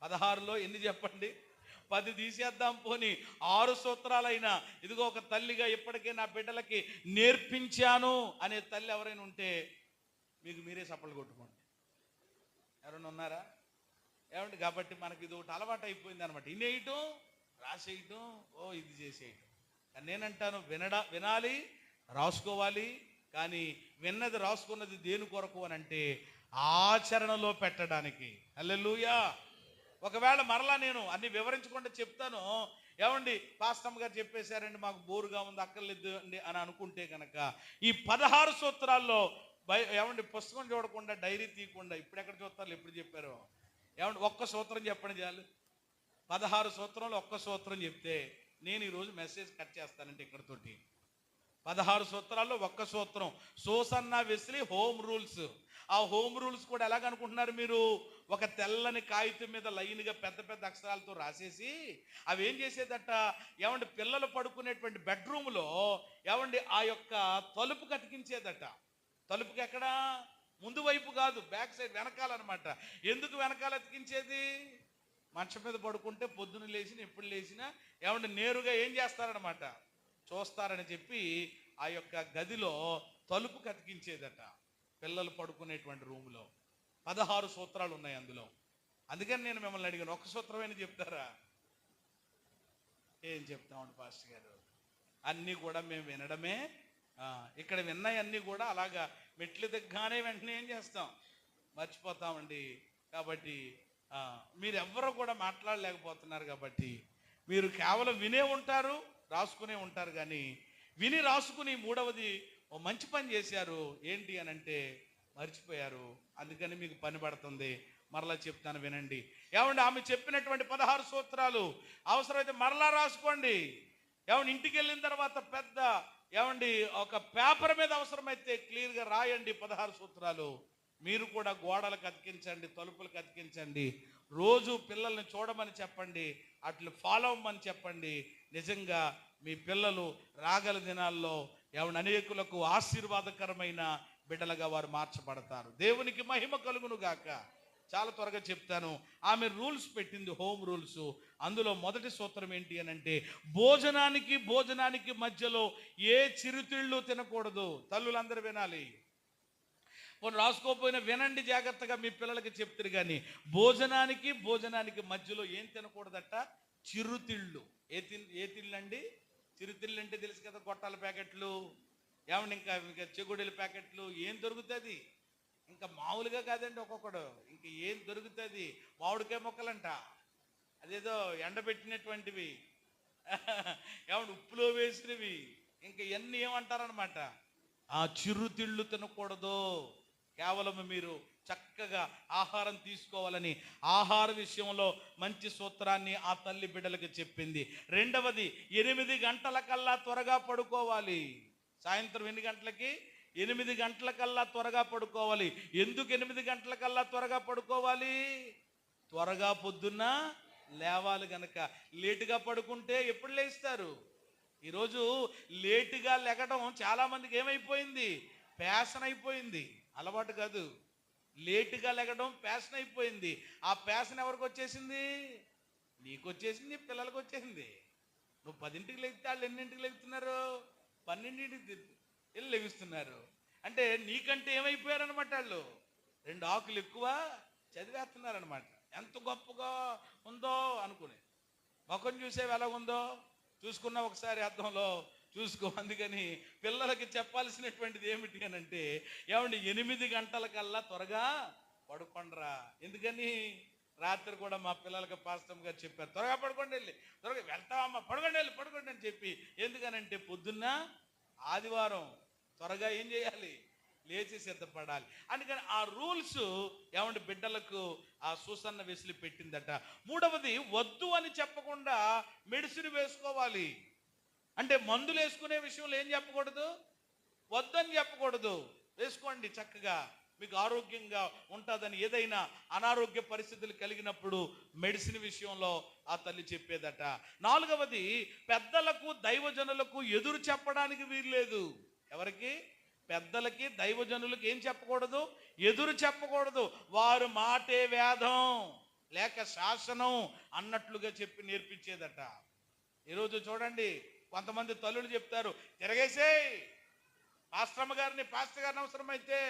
16లో ఎన్ని చెప్పండి, 10 తీసేద్దాం పోని, 6 సూత్రాలైనా ఇదిగో ఒక తల్లిగా ఇప్పటికే నా బిడ్డలకి నేర్పించాను అనే తల్లి ఎవరైనా ఉంటే మీకు మీరే చప్పట్లు కొట్టుకోండి. ఎవరైనా ఉన్నారా? ఏమండి కాబట్టి మనకి ఇది ఒకటి అలవాటు అయిపోయింది అనమాట. ఇనేయటం, రాసేయటం, ఇది చేసేయటం. కానీ నేనంటాను, వినాలి, రాసుకోవాలి. కానీ విన్నది రాసుకున్నది దేని కొరకు అని అంటే ఆచరణలో పెట్టడానికి. హల్లెలూయా. ఒకవేళ మరలా నేను అన్ని వివరించకుండా చెప్తాను, ఏమండి పాస్టమ్ గారు చెప్పేశారండి మాకు బోరుగా ఉంది అక్కర్లేదు అండి అని అనుకుంటే కనుక ఈ 16 సూత్రాల్లో ఏమండి పుస్తకం చూడకుండా, డైరీ తీయకుండా, ఇప్పుడు ఎక్కడ చూస్తారు, ఎప్పుడు చెప్పారో, ఏమండి ఒక్క సూత్రం చెప్పండి చాలు. 16 సూత్రంలో ఒక్క సూత్రం చెప్తే నేను ఈరోజు మెసేజ్ కట్ చేస్తానంటే ఇక్కడతోటి. 16 సూత్రాల్లో ఒక్క సూత్రం, సూసన్న వెస్లీ హోమ్ రూల్స్. ఆ హోమ్ రూల్స్ కూడా ఎలాగనుకుంటున్నారు మీరు? ఒక తెల్లని కాగితం మీద లైన్గా పెద్ద పెద్ద అక్షరాలతో రాసేసి అవి ఏం చేసేదట, ఏమండి పిల్లలు పడుకునేటువంటి బెడ్రూమ్లో ఏమండి ఆ యొక్క తలుపు కతికించేదట. తలుపుకి ఎక్కడ? ముందు వైపు కాదు, బ్యాక్ సైడ్, వెనకాలన్నమాట. ఎందుకు వెనకాల అతికించేది? మంచం మీద పడుకుంటే పొద్దున లేచిన ఎప్పుడు లేచినా ఏమంటే నేరుగా ఏం చేస్తారనమాట, చూస్తారని చెప్పి ఆ యొక్క గదిలో తలుపు కతికించేదట పిల్లలు పడుకునేటువంటి రూమ్లో. 16 సూత్రాలు ఉన్నాయి అందులో. అందుకని నేను మిమ్మల్ని అడిగాను, ఒక్క సూత్రమైనా చెప్తారా? ఏం చెప్తామండి పాస్టర్ గారు, అన్నీ కూడా మేము వినడమే. ఇక్కడ విన్నాయన్నీ కూడా అలాగా మెట్లు దిగ్గానే వెంటనే ఏం చేస్తాం, మర్చిపోతామండి. కాబట్టి మీరు ఎవ్వరూ కూడా మాట్లాడలేకపోతున్నారు. కాబట్టి మీరు కేవలం వినే ఉంటారు, రాసుకునే ఉంటారు. కానీ విని రాసుకుని మూడవది ఓ మంచి పని చేశారు, ఏంటి అని అంటే మర్చిపోయారు. అందుకని మీకు పని పడుతుంది. మరలా చెప్తాను వినండి. ఏమండి ఆమె చెప్పినటువంటి 16 సూత్రాలు అవసరమైతే మరలా రాసుకోండి. ఏమండి ఇంటికి వెళ్ళిన తర్వాత పెద్ద ఏమండి ఒక పేపర్ మీద అవసరమైతే క్లియర్గా రాయండి 16 సూత్రాలు. మీరు కూడా గోడలకు అతికించండి, తలుపులకు అతికించండి. రోజు పిల్లల్ని చూడమని చెప్పండి, అట్లు ఫాలో అవ్వమని చెప్పండి. నిజంగా మీ పిల్లలు రాగల దినాల్లో ఏమన్నా అనేకులకు ఆశీర్వాదకరమైన బిడ్డలుగా వారు మార్చబడతారు. దేవునికి మహిమ కలుగును గాక. చాలా త్వరగా చెప్తాను. ఆమె రూల్స్ పెట్టింది, హోమ్ రూల్స్. అందులో మొదటి సూత్రం ఏంటి అని అంటే భోజనానికి మధ్యలో ఏ చిరుతిళ్ళు తినకూడదు. తల్లులందరూ వినాలి. కొన్ని రాసుకోపోయినా వినండి జాగ్రత్తగా, మీ పిల్లలకి చెప్తారు. కానీ భోజనానికి మధ్యలో ఏం తినకూడదట? చిరుతిళ్ళు. ఏ తిళ్ళు అండి? చిరుతిళ్ళు అంటే తెలుసు కదా, గొట్టాల ప్యాకెట్లు, ఏమండి ఇంకా చెగుడెల ప్యాకెట్లు, ఏం దొరుకుతుంది ఇంకా మామూలుగా కాదండి. ఒక్కొక్కడు ఇంక ఏం దొరుకుతుంది, మామిడికాయ మొక్కలంట, అదేదో ఎండబెట్టినటువంటివి, ఏమంటే ఉప్పులో వేసినవి, ఇంకా ఇవన్నీ ఏమంటారనమాట. ఆ చిరుతిళ్ళు తినకూడదు. కేవలం మీరు చక్కగా ఆహారం తీసుకోవాలని ఆహార విషయంలో మంచి సూత్రాన్ని ఆ తల్లి బిడ్డలకు చెప్పింది. రెండవది, 8 గంటలకల్లా త్వరగా పడుకోవాలి. సాయంత్రం ఎన్ని గంటలకి? 8 గంటలకల్లా త్వరగా పడుకోవాలి. ఎందుకు 8 గంటలకల్లా త్వరగా పడుకోవాలి? త్వరగా పొద్దున్న లేవాలి గనక. లేటుగా పడుకుంటే ఎప్పుడు లేస్తారు? ఈరోజు లేటుగా లెగడం చాలామందికి ఏమైపోయింది? ఫ్యాషన్ అయిపోయింది, అలవాటు కాదు. లేటుగా లెగడం ఫ్యాషన్ అయిపోయింది. ఆ ఫ్యాషన్ ఎవరికి వచ్చేసింది? నీకు వచ్చేసింది, పిల్లలకు వచ్చేసింది. నువ్వు 10ంటికి లెగితే వాళ్ళు ఎన్నింటికి లెగుతున్నారు? 12ంటికి వెళ్ళి లెగుస్తున్నారు. అంటే నీకంటే ఏమైపోయారనమాట, వాళ్ళు 2 ఆకులు ఎక్కువ చదివేస్తున్నారనమాట. ఎంత గొప్పగా ఉందో అనుకుని. ముఖం చూసేవి ఎలాగుందో చూసుకున్న ఒకసారి అద్దంలో చూసుకో. అందుకని పిల్లలకి చెప్పాల్సినటువంటిది ఏమిటి అని అంటే, ఏమండి 8 గంటలకల్లా త్వరగా పడుకోండిరా. ఎందుకని రాత్రి కూడా మా పిల్లలకి పాస్టమ్ గారు చెప్పారు, త్వరగా పడుకోండి, వెళ్ళి త్వరగా వెళ్తావమ్మా, పడుకోండి వెళ్ళి పడుకోండి అని చెప్పి. ఎందుకనంటే పొద్దున్న ఆదివారం త్వరగా ఏం చేయాలి, లేచి సిద్ధపడాలి. అందుకని ఆ రూల్స్ ఏమంటే బిడ్డలకు ఆ సూసన్న వెసులు పెట్టిందట. మూడవది, వద్దు అని చెప్పకుండా మెడిసిన్ వేసుకోవాలి. అంటే మందులు వేసుకునే విషయంలో ఏం చెప్పకూడదు, వద్దని చెప్పకూడదు. వేసుకోండి చక్కగా, మీకు ఆరోగ్యంగా ఉంటుందని. ఏదైనా అనారోగ్య పరిస్థితులు కలిగినప్పుడు మెడిసిన్ విషయంలో ఆ తల్లి చెప్పేదట. నాలుగవది, పెద్దలకు దైవజనులకు ఎదురు చెప్పడానికి వీల్లేదు. ఎవరికి? పెద్దలకి దైవజనులకు ఏం చెప్పకూడదు, ఎదురు చెప్పకూడదు. వారు మాటే వేదం లేక శాసనం అన్నట్లుగా చెప్పి నేర్పించేదట. ఈరోజు చూడండి, కొంతమంది తల్లులు చెప్తారు, తిరగేసేయ్ పాస్టర్ గారిని అవసరమైతే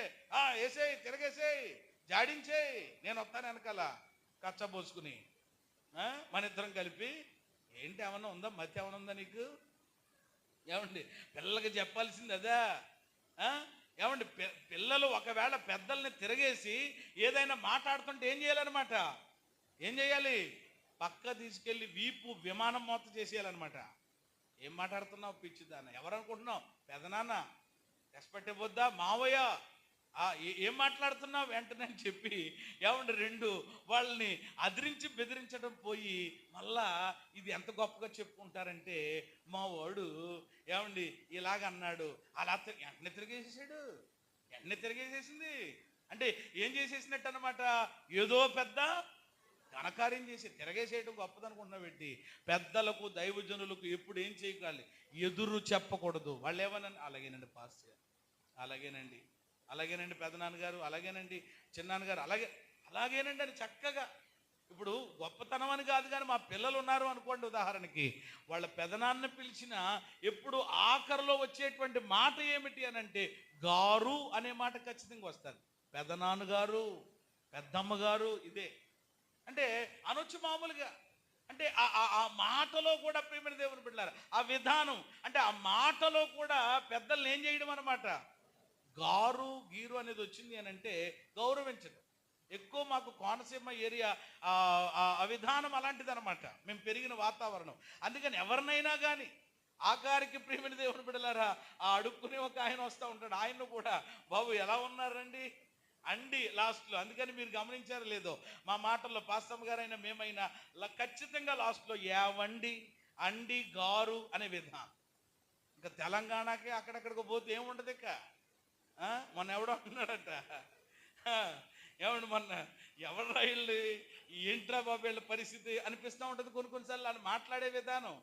వేసేయి, తిరగేసేయి, జాడించేయి, నేను వస్తాను వెనకాల కచ్చబోసుకుని మన ఇద్దరం కలిపి. ఏంటి ఏమన్నా ఉందా, మతి ఏమన్నా ఉందా నీకు? ఏమండి పిల్లలకి చెప్పాల్సింది అదా? ఏమండి పిల్లలు ఒకవేళ పెద్దల్ని తిరగేసి ఏదైనా మాట్లాడుతుంటే ఏం చేయాలన్నమాట, ఏం చేయాలి, పక్క తీసుకెళ్ళి వీపు విమానం మోత చేసేయాలన్నమాట. ఏం మాట్లాడుతున్నావు పిచ్చిదాన్న, ఎవరనుకుంటున్నావు, పెదనాన్న, రెస్పెక్ట్ ఇవ్వద్దా, మావయ్య, ఏం మాట్లాడుతున్నావు వెంటనే అని చెప్పి ఏమండి రెండు వాళ్ళని అదిరించి బెదిరించడం పోయి మళ్ళా ఇది ఎంత గొప్పగా చెప్పుకుంటారంటే, మా వాడు ఏమండి ఇలాగన్నాడు, అలా వెంటనే తిరిగేసేసాడు, వెంటనే తిరిగేసేసింది. అంటే ఏం చేసేసినట్టు అనమాట, ఏదో పెద్ద ఘనకార్యం చేసి తిరగేసేయడం గొప్పదనుకుంటున్నావు పెట్టి. పెద్దలకు దైవజనులకు ఎప్పుడు ఏం చేయకాలి, ఎదురు చెప్పకూడదు. వాళ్ళు ఏమన్నా, అలాగేనండి పాస్టర్, అలాగేనండి, అలాగేనండి పెదనాన్నగారు, అలాగేనండి చిన్నాన్నగారు, అలాగేనండి అని చక్కగా. ఇప్పుడు గొప్పతనం అని కాదు, కానీ మా పిల్లలు ఉన్నారు అనుకోండి ఉదాహరణకి, వాళ్ళ పెదనాన్న పిలిచిన ఎప్పుడు ఆఖరిలో వచ్చేటువంటి మాట ఏమిటి అని అంటే, గారు అనే మాట ఖచ్చితంగా వస్తుంది. పెదనాన్నగారు, పెద్దమ్మగారు, ఇదే అంటే అనొచ్చు మామూలుగా. అంటే ఆ మాటలో కూడా ప్రియమైన దేవుని బిడ్డలారా, ఆ విధానం అంటే ఆ మాటలో కూడా పెద్దల్ని ఏం చేయడం అన్నమాట, గారు గీరు అనేది వచ్చింది అని అంటే గౌరవించడం. ఎక్కువ మాకు కోనసీమ ఏరియా ఆ విధానం అలాంటిది అనమాట, మేము పెరిగిన వాతావరణం. అందుకని ఎవరినైనా కానీ ఆకారికి ప్రియమైన దేవుని బిడ్డలారా, ఆ అడుక్కునే ఒక ఆయన వస్తూ ఉంటాడు, ఆయన్ను కూడా బాబు ఎలా ఉన్నారండి అండి లాస్ట్లో. అందుకని మీరు గమనించారో లేదో, మా మాటల్లో పాస్తమ్మ గారైనా మేమైనా ఖచ్చితంగా లాస్ట్లో యావండి, అండి, గారు అనే విధానం. ఇంకా తెలంగాణకి అక్కడెక్కడికి పోతే ఏముండదు. ఇక మొన్న ఎవడో అన్నాడట, ఏమండి మొన్న ఎవరు రైళ్ళు ఏంట్రా బాబు వీళ్ళ పరిస్థితి అనిపిస్తూ ఉంటుంది కొన్నిసార్లు అని మాట్లాడే విధానం.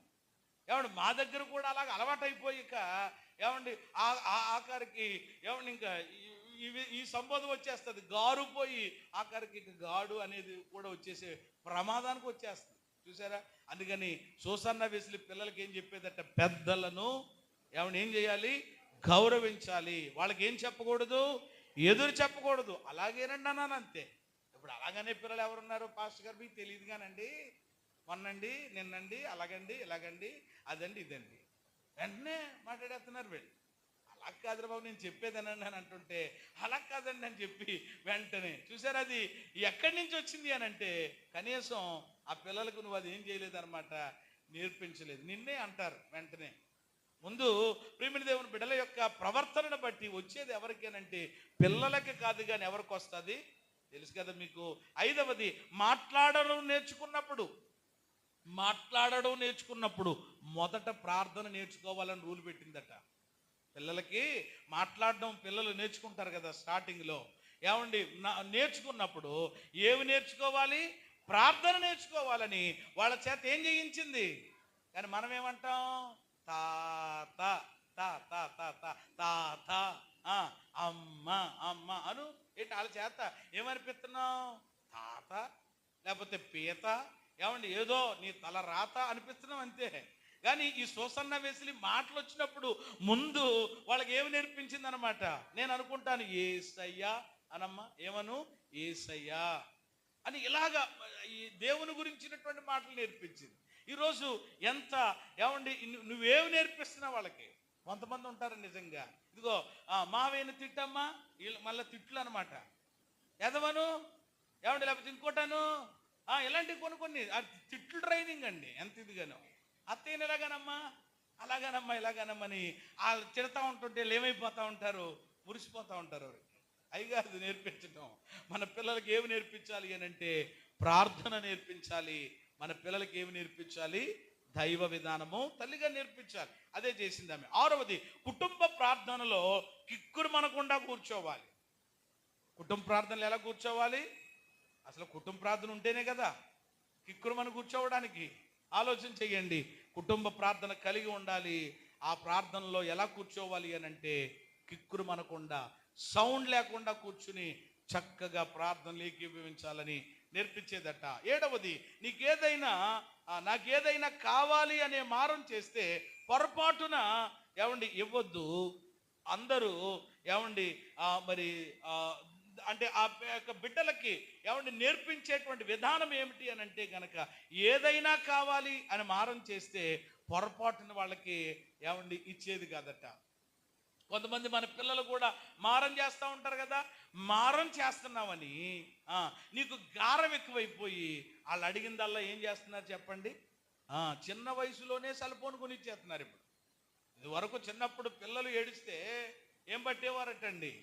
ఏమండి మా దగ్గర కూడా అలాగ అలవాటు అయిపోయిక ఏమండి ఆఖరికి ఏమండి ఇంకా ఈ సంబోధం వచ్చేస్తుంది, గారు పోయి ఆఖరికి గాడు అనేది కూడా వచ్చేసే ప్రమాదానికి వచ్చేస్తుంది, చూసారా. అందుకని సూసన్న వెస్లీ పిల్లలకి ఏం చెప్పేదట, పెద్దలను ఏమన్నా ఏం చేయాలి, గౌరవించాలి. వాళ్ళకి ఏం చెప్పకూడదు, ఎదురు చెప్పకూడదు. అలాగేనండి అన్నాను అంతే. ఇప్పుడు అలాగనే పిల్లలు ఎవరున్నారు పాస్టర్ గారు మీకు తెలియదు కానండి, మొన్నండి నిన్నండి అలాగండి ఇలాగండి అదండి ఇదండి వెంటనే మాట్లాడేస్తున్నారు వీళ్ళు. అలా కాదు బాబు నేను చెప్పేదనండి అని అంటుంటే, అలా కాదండి అని చెప్పి వెంటనే చూసారు. అది ఎక్కడి నుంచి వచ్చింది అని అంటే కనీసం ఆ పిల్లలకు నువ్వు అది ఏం చేయలేదన్నమాట, నేర్పించలేదు. నిన్నే అంటారు వెంటనే. ముందు ప్రియమైన దేవుని బిడ్డల యొక్క ప్రవర్తనను బట్టి వచ్చేది ఎవరికేనంటే పిల్లలకి కాదు, కానీ ఎవరికి వస్తుంది తెలుసు కదా మీకు. ఐదవది, మాట్లాడడం నేర్చుకున్నప్పుడు మొదట ప్రార్థన నేర్చుకోవాలని రూల్ పెట్టిందట. పిల్లలకి మాట్లాడడం పిల్లలు నేర్చుకుంటారు కదా స్టార్టింగ్లో, ఏమండి నేర్చుకున్నప్పుడు ఏమి నేర్చుకోవాలి, ప్రార్థన నేర్చుకోవాలని వాళ్ళ చేత ఏం చేయించింది. కానీ మనం ఏమంటాం, తాత తాత తాత తాత అమ్మ అమ్మ అను. ఏంటి వాళ్ళ చేత ఏమనిపిస్తున్నావు, తాత లేకపోతే పీత, ఏమండి ఏదో నీ తల రాత అనిపిస్తున్నాం అంతే. కానీ ఈ సూసన్న వెస్లీ మాటలు వచ్చినప్పుడు ముందు వాళ్ళకి ఏమి నేర్పించింది అనమాట. నేను అనుకుంటాను యేసయ్యా అనమ్మా, ఏమను యేసయ్యా అని ఇలాగా ఈ దేవుని గురించినటువంటి మాటలు నేర్పించింది. ఈరోజు ఎంత ఏమండి నువ్వేమి నేర్పిస్తున్నావు వాళ్ళకి? కొంతమంది ఉంటారు నిజంగా, ఇదిగో మావేను తిట్టమ్మా, వీళ్ళు మళ్ళీ తిట్లు అనమాట, ఎదవను ఏమండి, లేకపోతే ఇంకోటాను, ఇలాంటివి కొన్ని తిట్లు ట్రైనింగ్ అండి. ఎంత ఇదిగానో, అత్తయ్యని ఎలాగానమ్మా, అలాగానమ్మా, ఇలాగానమ్మని వాళ్ళు తిడతా ఉంటుంటే వీళ్ళు ఏమైపోతూ ఉంటారు, మురిసిపోతూ ఉంటారు. అయిగా అది నేర్పించడం. మన పిల్లలకి ఏమి నేర్పించాలి అని అంటే ప్రార్థన నేర్పించాలి. మన పిల్లలకి ఏమి నేర్పించాలి? దైవ విధానము తల్లిగా నేర్పించాలి. అదే చేసింది ఆమె. 6వది, కుటుంబ ప్రార్థనలో కిక్కురు మనకుండా కూర్చోవాలి. కుటుంబ ప్రార్థనలు ఎలా కూర్చోవాలి? అసలు కుటుంబ ప్రార్థన ఉంటేనే కదా కిక్కురు మనం కూర్చోవడానికి. ఆలోచన చెయ్యండి. కుటుంబ ప్రార్థన కలిగి ఉండాలి. ఆ ప్రార్థనలో ఎలా కూర్చోవాలి అని అంటే కిక్కురు మనకుండా, సౌండ్ లేకుండా కూర్చుని చక్కగా ప్రార్థనలు ఏకీభవించాలని నేర్పించేదట. 7వది, నాకేదైనా కావాలి అనే మారం చేస్తే పొరపాటున ఏమండి ఇవ్వద్దు. అందరూ ఏమండి మరి అంటే ఆ యొక్క బిడ్డలకి ఏమండి నేర్పించేటువంటి విధానం ఏమిటి అని అంటే గనక, ఏదైనా కావాలి అని మారం చేస్తే పొరపాటున వాళ్ళకి ఏమండి ఇచ్చేది కాదట. కొంతమంది మన పిల్లలు కూడా మారం చేస్తూ ఉంటారు కదా. మారం చేస్తున్నామని నీకు గారం ఎక్కువైపోయి వాళ్ళు అడిగిందల్లా ఏం చేస్తున్నారు చెప్పండి? చిన్న వయసులోనే సెల్ ఫోన్ కొనిచ్చేస్తున్నారు. ఇప్పుడు ఇది వరకు చిన్నప్పుడు పిల్లలు ఏడిస్తే ఏం పట్టేవారటండి?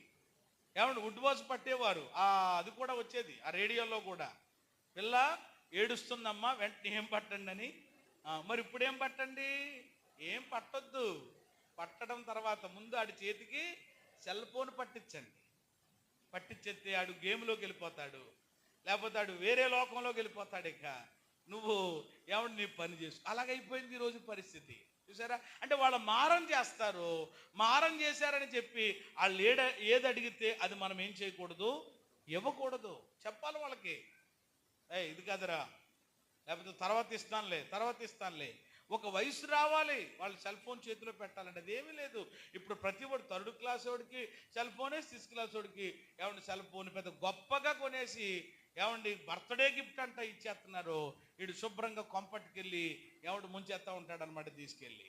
ఏమంటే వుడ్ వాచ్ పట్టేవారు. అది కూడా వచ్చేది ఆ రేడియోలో కూడా, పిల్ల ఏడుస్తుందమ్మా వెంటనే ఏం పట్టండి అని. మరి ఇప్పుడేం పట్టండి? ఏం పట్టొద్దు. పట్టడం తర్వాత ముందు ఆడి చేతికి సెల్ ఫోన్ పట్టించండి. పట్టించేస్తే ఆడు గేమ్లోకి వెళ్ళిపోతాడు, లేకపోతే ఆడు వేరే లోకంలోకి వెళ్ళిపోతాడు. ఇక నువ్వు ఏమంటే నీ పని చేసు. అలాగైపోయింది ఈరోజు పరిస్థితి. చూసారా? అంటే వాళ్ళు మారం చేస్తారు. మారం చేశారని చెప్పి వాళ్ళు ఏది అడిగితే అది మనం ఏం చేయకూడదు, ఇవ్వకూడదు. చెప్పాలి వాళ్ళకి, ఇది కాదురా, లేకపోతే తర్వాత ఇస్తానులే. ఒక వయసు రావాలి, వాళ్ళు సెల్ ఫోన్ చేతిలో పెట్టాలంటే అదేమీ లేదు. ఇప్పుడు ప్రతి వాడు 3rd క్లాస్ వాడికి సెల్ ఫోనే, 6th క్లాస్ వాడికి ఏమండి సెల్ ఫోన్ పెద్ద గొప్పగా కొనేసి ఏమండి బర్త్డే గిఫ్ట్ అంట ఇచ్చేస్తున్నారు. వీడు శుభ్రంగా కొంపట్టుకెళ్ళి ఏమంటే ముంచేస్తూ ఉంటాడు అనమాట తీసుకెళ్ళి.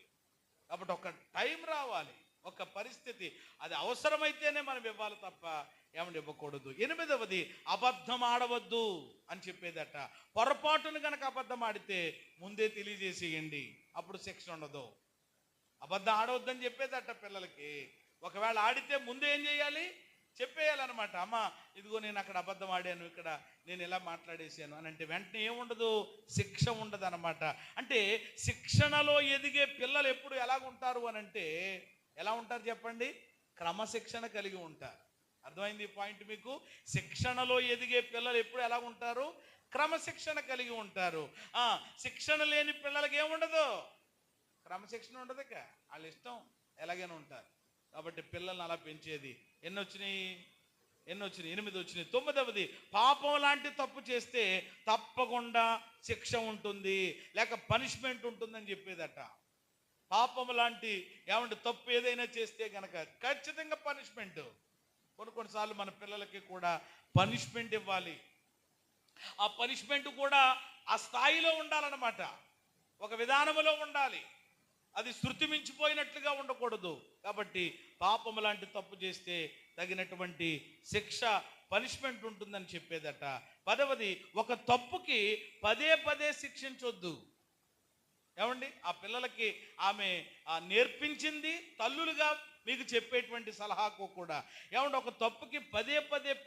కాబట్టి ఒక టైం రావాలి, ఒక పరిస్థితి, అది అవసరమైతేనే మనం ఇవ్వాలి తప్ప ఏమంటే ఇవ్వకూడదు. 8వది, అబద్ధం ఆడవద్దు అని చెప్పేదట. పొరపాటును కనుక అబద్ధం ఆడితే ముందే తెలియజేసేయండి, అప్పుడు శిక్ష ఉండదు. అబద్ధం ఆడవద్దని చెప్పేదట పిల్లలకి. ఒకవేళ ఆడితే ముందే ఏం చేయాలి? చెప్పేయాలన్నమాట. అమ్మ ఇదిగో నేను అక్కడ అబద్ధం ఆడాను, ఇక్కడ నేను ఇలా మాట్లాడేసాను అని అంటే వెంటనే ఏముండదు, శిక్ష ఉండదు అనమాట. అంటే శిక్షణలో ఎదిగే పిల్లలు ఎప్పుడు ఎలాగుంటారు అని అంటే, ఎలా ఉంటారు చెప్పండి? క్రమశిక్షణ కలిగి ఉంటారు. అర్థమైంది ఈ పాయింట్ మీకు? శిక్షణలో ఎదిగే పిల్లలు ఎప్పుడు ఎలా ఉంటారు? క్రమశిక్షణ కలిగి ఉంటారు. శిక్షణ లేని పిల్లలకి ఏముండదు, క్రమశిక్షణ ఉండదు. ఇక వాళ్ళ ఇష్టం ఎలాగైనా ఉంటారు. కాబట్టి పిల్లల్ని అలా పెంచేది. ఎన్ని వచ్చినాయి? 8 వచ్చినాయి. 9వది, పాపం లాంటి తప్పు చేస్తే తప్పకుండా శిక్ష ఉంటుంది, లేక పనిష్మెంట్ ఉంటుందని చెప్పేదట. పాపం లాంటి ఏమంటే తప్పు ఏదైనా చేస్తే గనక ఖచ్చితంగా పనిష్మెంట్. కొన్నిసార్లు మన పిల్లలకి కూడా పనిష్మెంట్ ఇవ్వాలి. ఆ పనిష్మెంట్ కూడా ఆ స్థాయిలో ఉండాలన్నమాట, ఒక విధానంలో ఉండాలి. అది శృతి మించిపోయినట్లుగా ఉండకూడదు. కాబట్టి పాపము లాంటి తప్పు చేస్తే తగినటువంటి శిక్ష, పనిష్మెంట్ ఉంటుందని చెప్పేదట. 10వది, ఒక తప్పుకి పదే శిక్షించొద్దు. ఏమండి? ఆ పిల్లలకి ఆమె నేర్పించింది తల్లులుగా మీకు చెప్పేటువంటి సలహాకు కూడా. ఏమంటే ఒక తప్పుకి పదే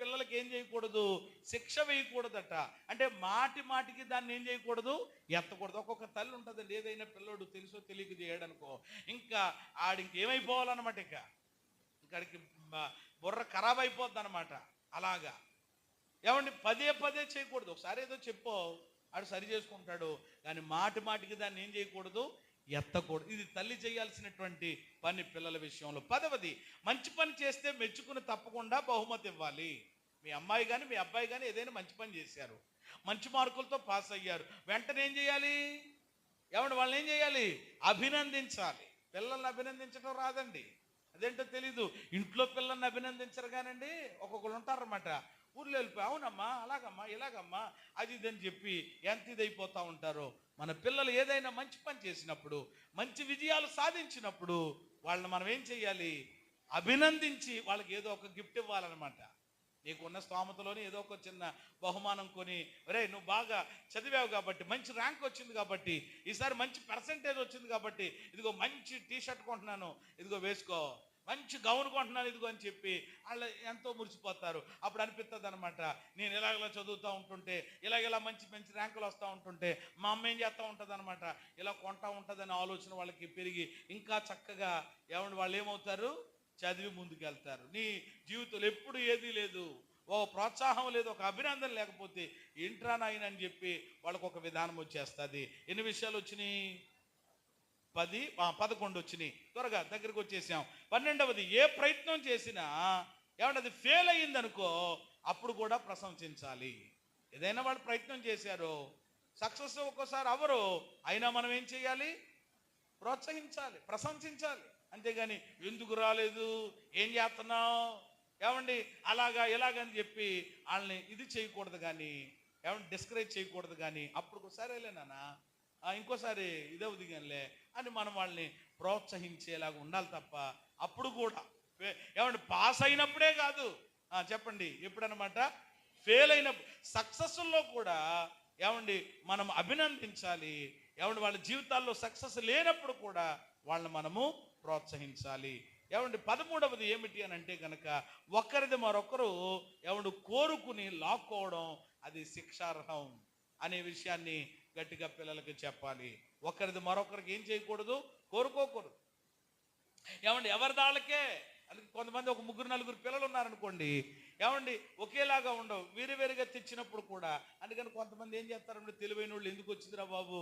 పిల్లలకి ఏం చేయకూడదు, శిక్ష వేయకూడదట. అంటే మాటికి దాన్ని ఏం చేయకూడదు, ఎత్తకూడదు. ఒక్కొక్క తల్లి ఉంటుందండి, ఏదైనా పిల్లడు తెలుసో తెలియక చేయడనుకో ఇంకా ఆడింకేమైపోవాలన్నమాట, ఇంకాడికి బుర్ర ఖరాబ్ అయిపోద్ది అనమాట. అలాగా ఏమండి పదే చేయకూడదు. ఒకసారి ఏదో చెప్పో ఆడు సరి చేసుకుంటాడు, కానీ మాటికి దాన్ని ఏం చేయకూడదు, ఎత్తకూడదు. ఇది తల్లి చేయాల్సినటువంటి పని పిల్లల విషయంలో. 10వది, మంచి పని చేస్తే మెచ్చుకుని తప్పకుండా బహుమతి ఇవ్వాలి. మీ అమ్మాయి కానీ మీ అబ్బాయి కానీ ఏదైనా మంచి పని చేశారు, మంచి మార్కులతో పాస్ అయ్యారు, వెంటనే ఏం చేయాలి? ఏమంటే వాళ్ళని ఏం చేయాలి? అభినందించాలి. పిల్లల్ని అభినందించడం రాదండి, అదేంటో తెలీదు. ఇంట్లో పిల్లల్ని అభినందించరు కానండి, ఒక్కొక్కరు ఉంటారన్నమాట, ఊర్లో వెళ్ళిపోయి అవునమ్మా అలాగమ్మా ఇలాగమ్మా అది ఇది అని చెప్పి ఎంత ఇదైపోతూ ఉంటారో. మన పిల్లలు ఏదైనా మంచి పని చేసినప్పుడు, మంచి విజయాలు సాధించినప్పుడు వాళ్ళని మనం ఏం చేయాలి? అభినందించి వాళ్ళకి ఏదో ఒక గిఫ్ట్ ఇవ్వాలన్నమాట. నీకున్న స్తోమతలోని ఏదో ఒక చిన్న బహుమానం కొని, ఒరే నువ్వు బాగా చదివావు కాబట్టి, మంచి ర్యాంక్ వచ్చింది కాబట్టి, ఈసారి మంచి పర్సంటేజ్ వచ్చింది కాబట్టి, ఇదిగో మంచి టీషర్ట్ కొంటున్నాను, ఇదిగో వేసుకో, మంచి గౌన్ కొంటున్నాను ఇదిగో అని చెప్పి వాళ్ళు ఎంతో మురిసిపోతారు. అప్పుడు అనిపిస్తుంది అనమాట, నేను ఇలాగలా చదువుతూ ఉంటుంటే, ఇలా మంచి మంచి ర్యాంకులు వస్తూ ఉంటుంటే మా అమ్మ ఏం చేస్తూ ఉంటుంది అనమాట, ఇలా కొంటా ఉంటుందనే ఆలోచన వాళ్ళకి పెరిగి ఇంకా చక్కగా వాళ్ళు ఏమవుతారు? చదివి ముందుకెళ్తారు. నీ జీవితంలో ఎప్పుడు ఏదీ లేదు, ఓ ప్రోత్సాహం లేదు, ఒక అభినందన లేకపోతే ఏంట్రా నాయన అని చెప్పి వాళ్ళకు ఒక విధానం వచ్చేస్తుంది. ఎన్ని విషయాలు వచ్చినాయి? 11 వచ్చినాయి. త్వరగా దగ్గరికి వచ్చేసాం. 12వది, ఏ ప్రయత్నం చేసినా అది ఫెయిల్ అయ్యిందనుకో అప్పుడు కూడా ప్రశంసించాలి. ఏదైనా వాళ్ళు ప్రయత్నం చేశారో సక్సెస్ ఒక్కోసారి అవరు, అయినా మనం ఏం చేయాలి? ప్రోత్సహించాలి, ప్రశంసించాలి. అంతేగాని ఎందుకు రాలేదు, ఏం చేస్తున్నావు, అలాగా ఇలాగని చెప్పి వాళ్ళని ఇది చేయకూడదు, కానీ డిస్కరేజ్ చేయకూడదు. కానీ అప్పుడు సరేలేనా ఇంకోసారి ఇదవుది కానిలే అని మనం వాళ్ళని ప్రోత్సహించేలాగా ఉండాలి తప్ప, అప్పుడు కూడా పాస్ అయినప్పుడే కాదు, చెప్పండి ఎప్పుడన్నమాట, ఫెయిల్ అయినప్పుడు, సక్సెస్లో కూడా మనం అభినందించాలి. వాళ్ళ జీవితాల్లో సక్సెస్ లేనప్పుడు కూడా వాళ్ళని మనము ప్రోత్సహించాలి. 13వది ఏమిటి అని అంటే కనుక, ఒకరిది మరొకరు కోరుకుని లాక్కోవడం అది శిక్షార్హం అనే విషయాన్ని గట్టిగా పిల్లలకి చెప్పాలి. ఒకరిది మరొకరికి ఏం చేయకూడదు? కోరుకోకూడదు. ఎవరి దాళ్ళకే. అందుకే కొంతమంది ఒక 3-4 పిల్లలు ఉన్నారనుకోండి, ఒకేలాగా ఉండవు, వేరువేరుగా తెచ్చినప్పుడు కూడా. అందుకని కొంతమంది ఏం చేస్తారంటే, తెలివైన వాళ్ళు ఎందుకు వచ్చిందిరా బాబు,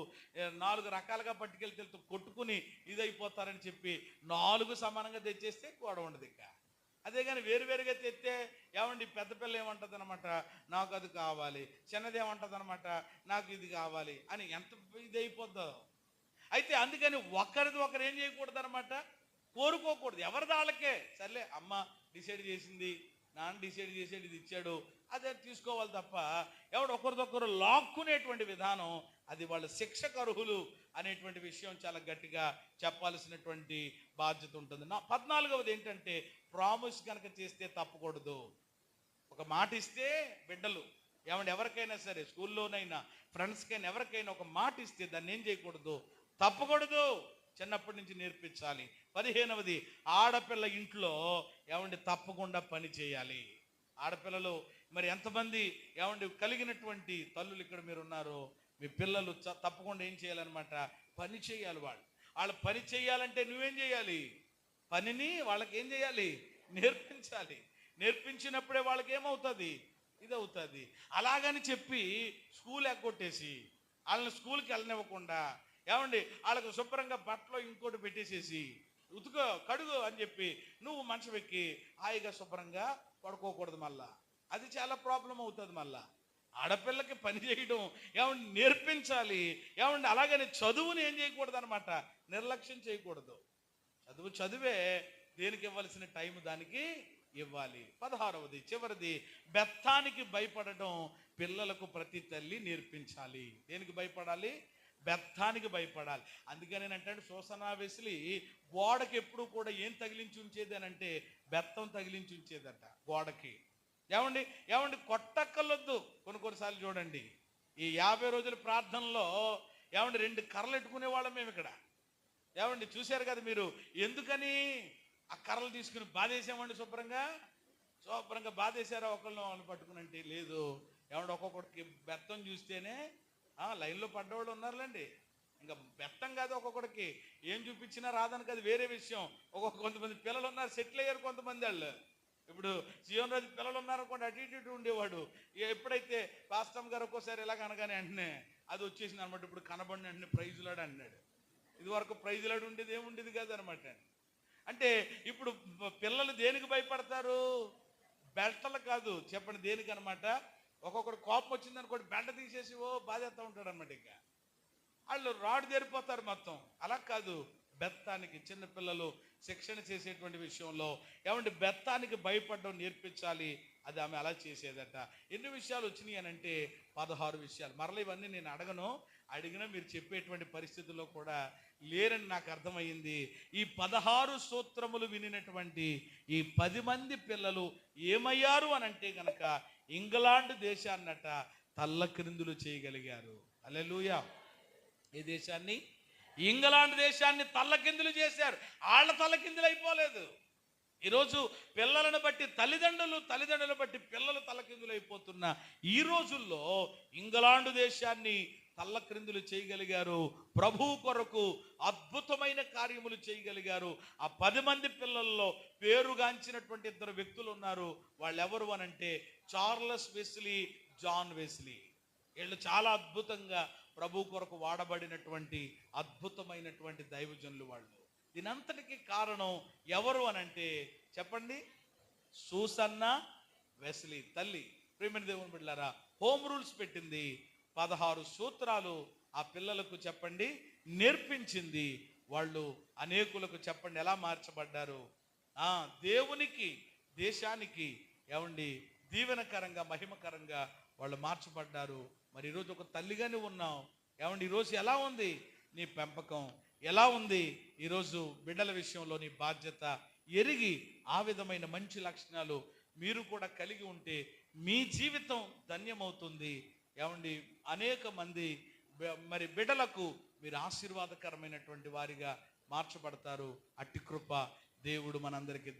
4 రకాలుగా పట్టుకెళ్తే కొట్టుకుని ఇదైపోతారని చెప్పి 4 సమానంగా తెచ్చేస్తే గొడవ ఉండదు. ఇక అదే కానీ వేరువేరుగా తెస్తే పెద్ద పిల్ల ఏమంటుంది అనమాట, నాకు అది కావాలి, చిన్నది ఏమంటుంది అనమాట, నాకు ఇది కావాలి అని ఎంత ఇది అయిపోద్దో. అయితే అందుకని ఒకరిది ఒకరు ఏం చేయకూడదు అనమాట, కోరుకోకూడదు. ఎవరిది వాళ్ళకే. సర్లే అమ్మ డిసైడ్ చేసింది, నాన్న డిసైడ్ చేసేది, ఇది ఇచ్చాడు, అదే తీసుకోవాలి తప్ప ఒకరిదొకరు లాక్కునేటువంటి విధానం అది వాళ్ళ శిక్షకు అర్హులు అనేటువంటి విషయం చాలా గట్టిగా చెప్పాల్సినటువంటి బాధ్యత ఉంటుంది. 14వది ఏంటంటే, ప్రామిస్ కనుక చేస్తే తప్పకూడదు. ఒక మాట ఇస్తే బిడ్డలు ఎవరికైనా సరే, స్కూల్లోనైనా ఫ్రెండ్స్కైనా ఎవరికైనా ఒక మాట ఇస్తే దాన్ని ఏం చేయకూడదు? తప్పకూడదు. చిన్నప్పటి నుంచి నేర్పించాలి. 15వది, ఆడపిల్ల ఇంట్లో తప్పకుండా పని చేయాలి. ఆడపిల్లలు మరి ఎంతమంది కలిగినటువంటి తల్లులు ఇక్కడ మీరు ఉన్నారు, మీ పిల్లలు తప్పకుండా ఏం చేయాలన్నమాట, పని చేయాలి. వాళ్ళు పని చేయాలంటే నువ్వేం చేయాలి? పనిని వాళ్ళకి ఏం చేయాలి? నేర్పించాలి. నేర్పించినప్పుడే వాళ్ళకి ఏమవుతుంది? ఇది అవుతుంది. అలాగని చెప్పి స్కూల్ ఎగ్గొట్టేసి వాళ్ళని స్కూల్కి వెళ్ళనివ్వకుండా వాళ్ళకు శుభ్రంగా బట్టలో ఇంకోటి పెట్టేసేసి ఉతుకో కడుగు అని చెప్పి నువ్వు మంచం ఎక్కి హాయిగా శుభ్రంగా పడుకోకూడదు. మళ్ళా అది చాలా ప్రాబ్లం అవుతుంది. మళ్ళా ఆడపిల్లకి పని చేయడం నేర్పించాలి. అలాగని చదువుని ఏం చేయకూడదు అనమాట, నిర్లక్ష్యం చేయకూడదు. చదువే, దేనికి ఇవ్వాల్సిన టైం దానికి ఇవ్వాలి. 16వది చివరిది, బెత్తానికి భయపడడం పిల్లలకు ప్రతి తల్లి నేర్పించాలి. దేనికి భయపడాలి? బెత్తానికి భయపడాలి. అందుకని అంటే సూసనా వెస్లీ గోడకి ఎప్పుడు కూడా ఏం తగిలించి ఉంచేది అని అంటే, బెత్తం తగిలించి ఉంచేదట గోడకి. కొట్టక్కర్లొద్దు. కొన్నిసార్లు చూడండి, ఈ 50 రోజుల ప్రార్థనలో 2 కర్రలు ఎట్టుకునే వాళ్ళం మేము ఇక్కడ. చూశారు కదా మీరు. ఎందుకని ఆ కర్రలు తీసుకుని బాధేసామండి, శుభ్రంగా బాధేశారా ఒకళ్ళని పట్టుకుని అంటే, లేదు ఒక్కొక్కడికి బెత్తం చూస్తేనే లైన్లో పడ్డవాళ్ళు ఉన్నారులేండి. ఇంకా బెత్తం కాదు, ఒక్కొక్కడికి ఏం చూపించినా రాదని అది వేరే విషయం. కొంతమంది పిల్లలు ఉన్నారు, సెటిల్ అయ్యారు కొంతమంది వాళ్ళు. ఇప్పుడు జీవన్ రాజు పిల్లలు ఉన్నారనుకోండి, అటు ఇటు ఉండేవాడు. ఎప్పుడైతే పాస్టమ్ గారు ఒక్కోసారి ఇలాగ అనగానే వెంటనే అది వచ్చేసింది అనమాట. ఇప్పుడు కనబడిన వెంటనే ప్రైజ్ లాడు అన్నాడు. ఇది వరకు ప్రైజ్ లాడు ఉండేది ఏముండేది కాదు అనమాట. అంటే ఇప్పుడు పిల్లలు దేనికి భయపడతారు? బెల్టలు కాదు, చెప్పండి దేనికి అనమాట. ఒక్కొక్కడు కోపం వచ్చింది అనుకోండి, బెల్ట తీసేసి బాధేస్తూ ఉంటాడు అనమాట. ఇంకా వాళ్ళు రాడు తెరిపోతారు మొత్తం. అలా కాదు, బెత్తానికి చిన్నపిల్లలు శిక్షణ చేసేటువంటి విషయంలో ఏమంటే బెత్తానికి భయపడడం నేర్పించాలి. అది ఆమె అలా చేసేదట. ఎన్ని విషయాలు వచ్చినాయి అని అంటే 16 విషయాలు. మరలా ఇవన్నీ నేను అడిగినా మీరు చెప్పేటువంటి పరిస్థితుల్లో కూడా లేరని నాకు అర్థమైంది. ఈ 16 సూత్రములు వినినటువంటి ఈ 10 మంది పిల్లలు ఏమయ్యారు అని అంటే గనక ఇంగ్లాండ్ దేశాన్నట తల్లక్రిందులు చేయగలిగారు. హల్లెలూయా. ఏ దేశాన్ని? ఇంగ్లాండ్ దేశాన్ని తల్లకిందులు చేశారు. వాళ్ళ తల్లకిందులు అయిపోలేదు. ఈరోజు పిల్లలను బట్టి తల్లిదండ్రులు బట్టి పిల్లలు తల్లకిందులు అయిపోతున్న ఈ రోజుల్లో ఇంగ్లాండ్ దేశాన్ని తల్లక్రిందులు చేయగలిగారు. ప్రభువు కొరకు అద్భుతమైన కార్యములు చేయగలిగారు. ఆ 10 మంది పిల్లల్లో పేరుగాంచినటువంటి 2 వ్యక్తులు ఉన్నారు. వాళ్ళు ఎవరు అనంటే చార్లెస్ వెస్లీ, జాన్ వెస్లీ. వీళ్ళు చాలా అద్భుతంగా ప్రభు కొరకు వాడబడినటువంటి అద్భుతమైనటువంటి దైవజనులు వాళ్ళు. దీనంతటికి కారణం ఎవరు అనంటే చెప్పండి, సూసన్న వెస్లీ తల్లి. ప్రియమైన దేవుని బిడ్డలారా, హోమ్ రూల్స్ పెట్టింది, 16 సూత్రాలు ఆ పిల్లలకు చెప్పండి నేర్పించింది. వాళ్ళు అనేకులకు చెప్పండి ఎలా మార్చబడ్డారు. దేవునికి దేశానికి ఏమండి దీవెనకరంగా మహిమకరంగా వాళ్ళు మార్చబడ్డారు. మరి ఈరోజు ఒక తల్లిగానే ఉన్నాం. ఏమండి ఈరోజు ఎలా ఉంది నీ పెంపకం, ఎలా ఉంది ఈరోజు బిడ్డల విషయంలో నీ బాధ్యత ఎరిగి ఆ విధమైన మంచి లక్షణాలు మీరు కూడా కలిగి ఉంటే మీ జీవితం ధన్యమవుతుంది. ఏమండి అనేక మంది మరి బిడ్డలకు మీరు ఆశీర్వాదకరమైనటువంటి వారిగా మార్చబడతారు. అట్టి కృప దేవుడు మనందరికీ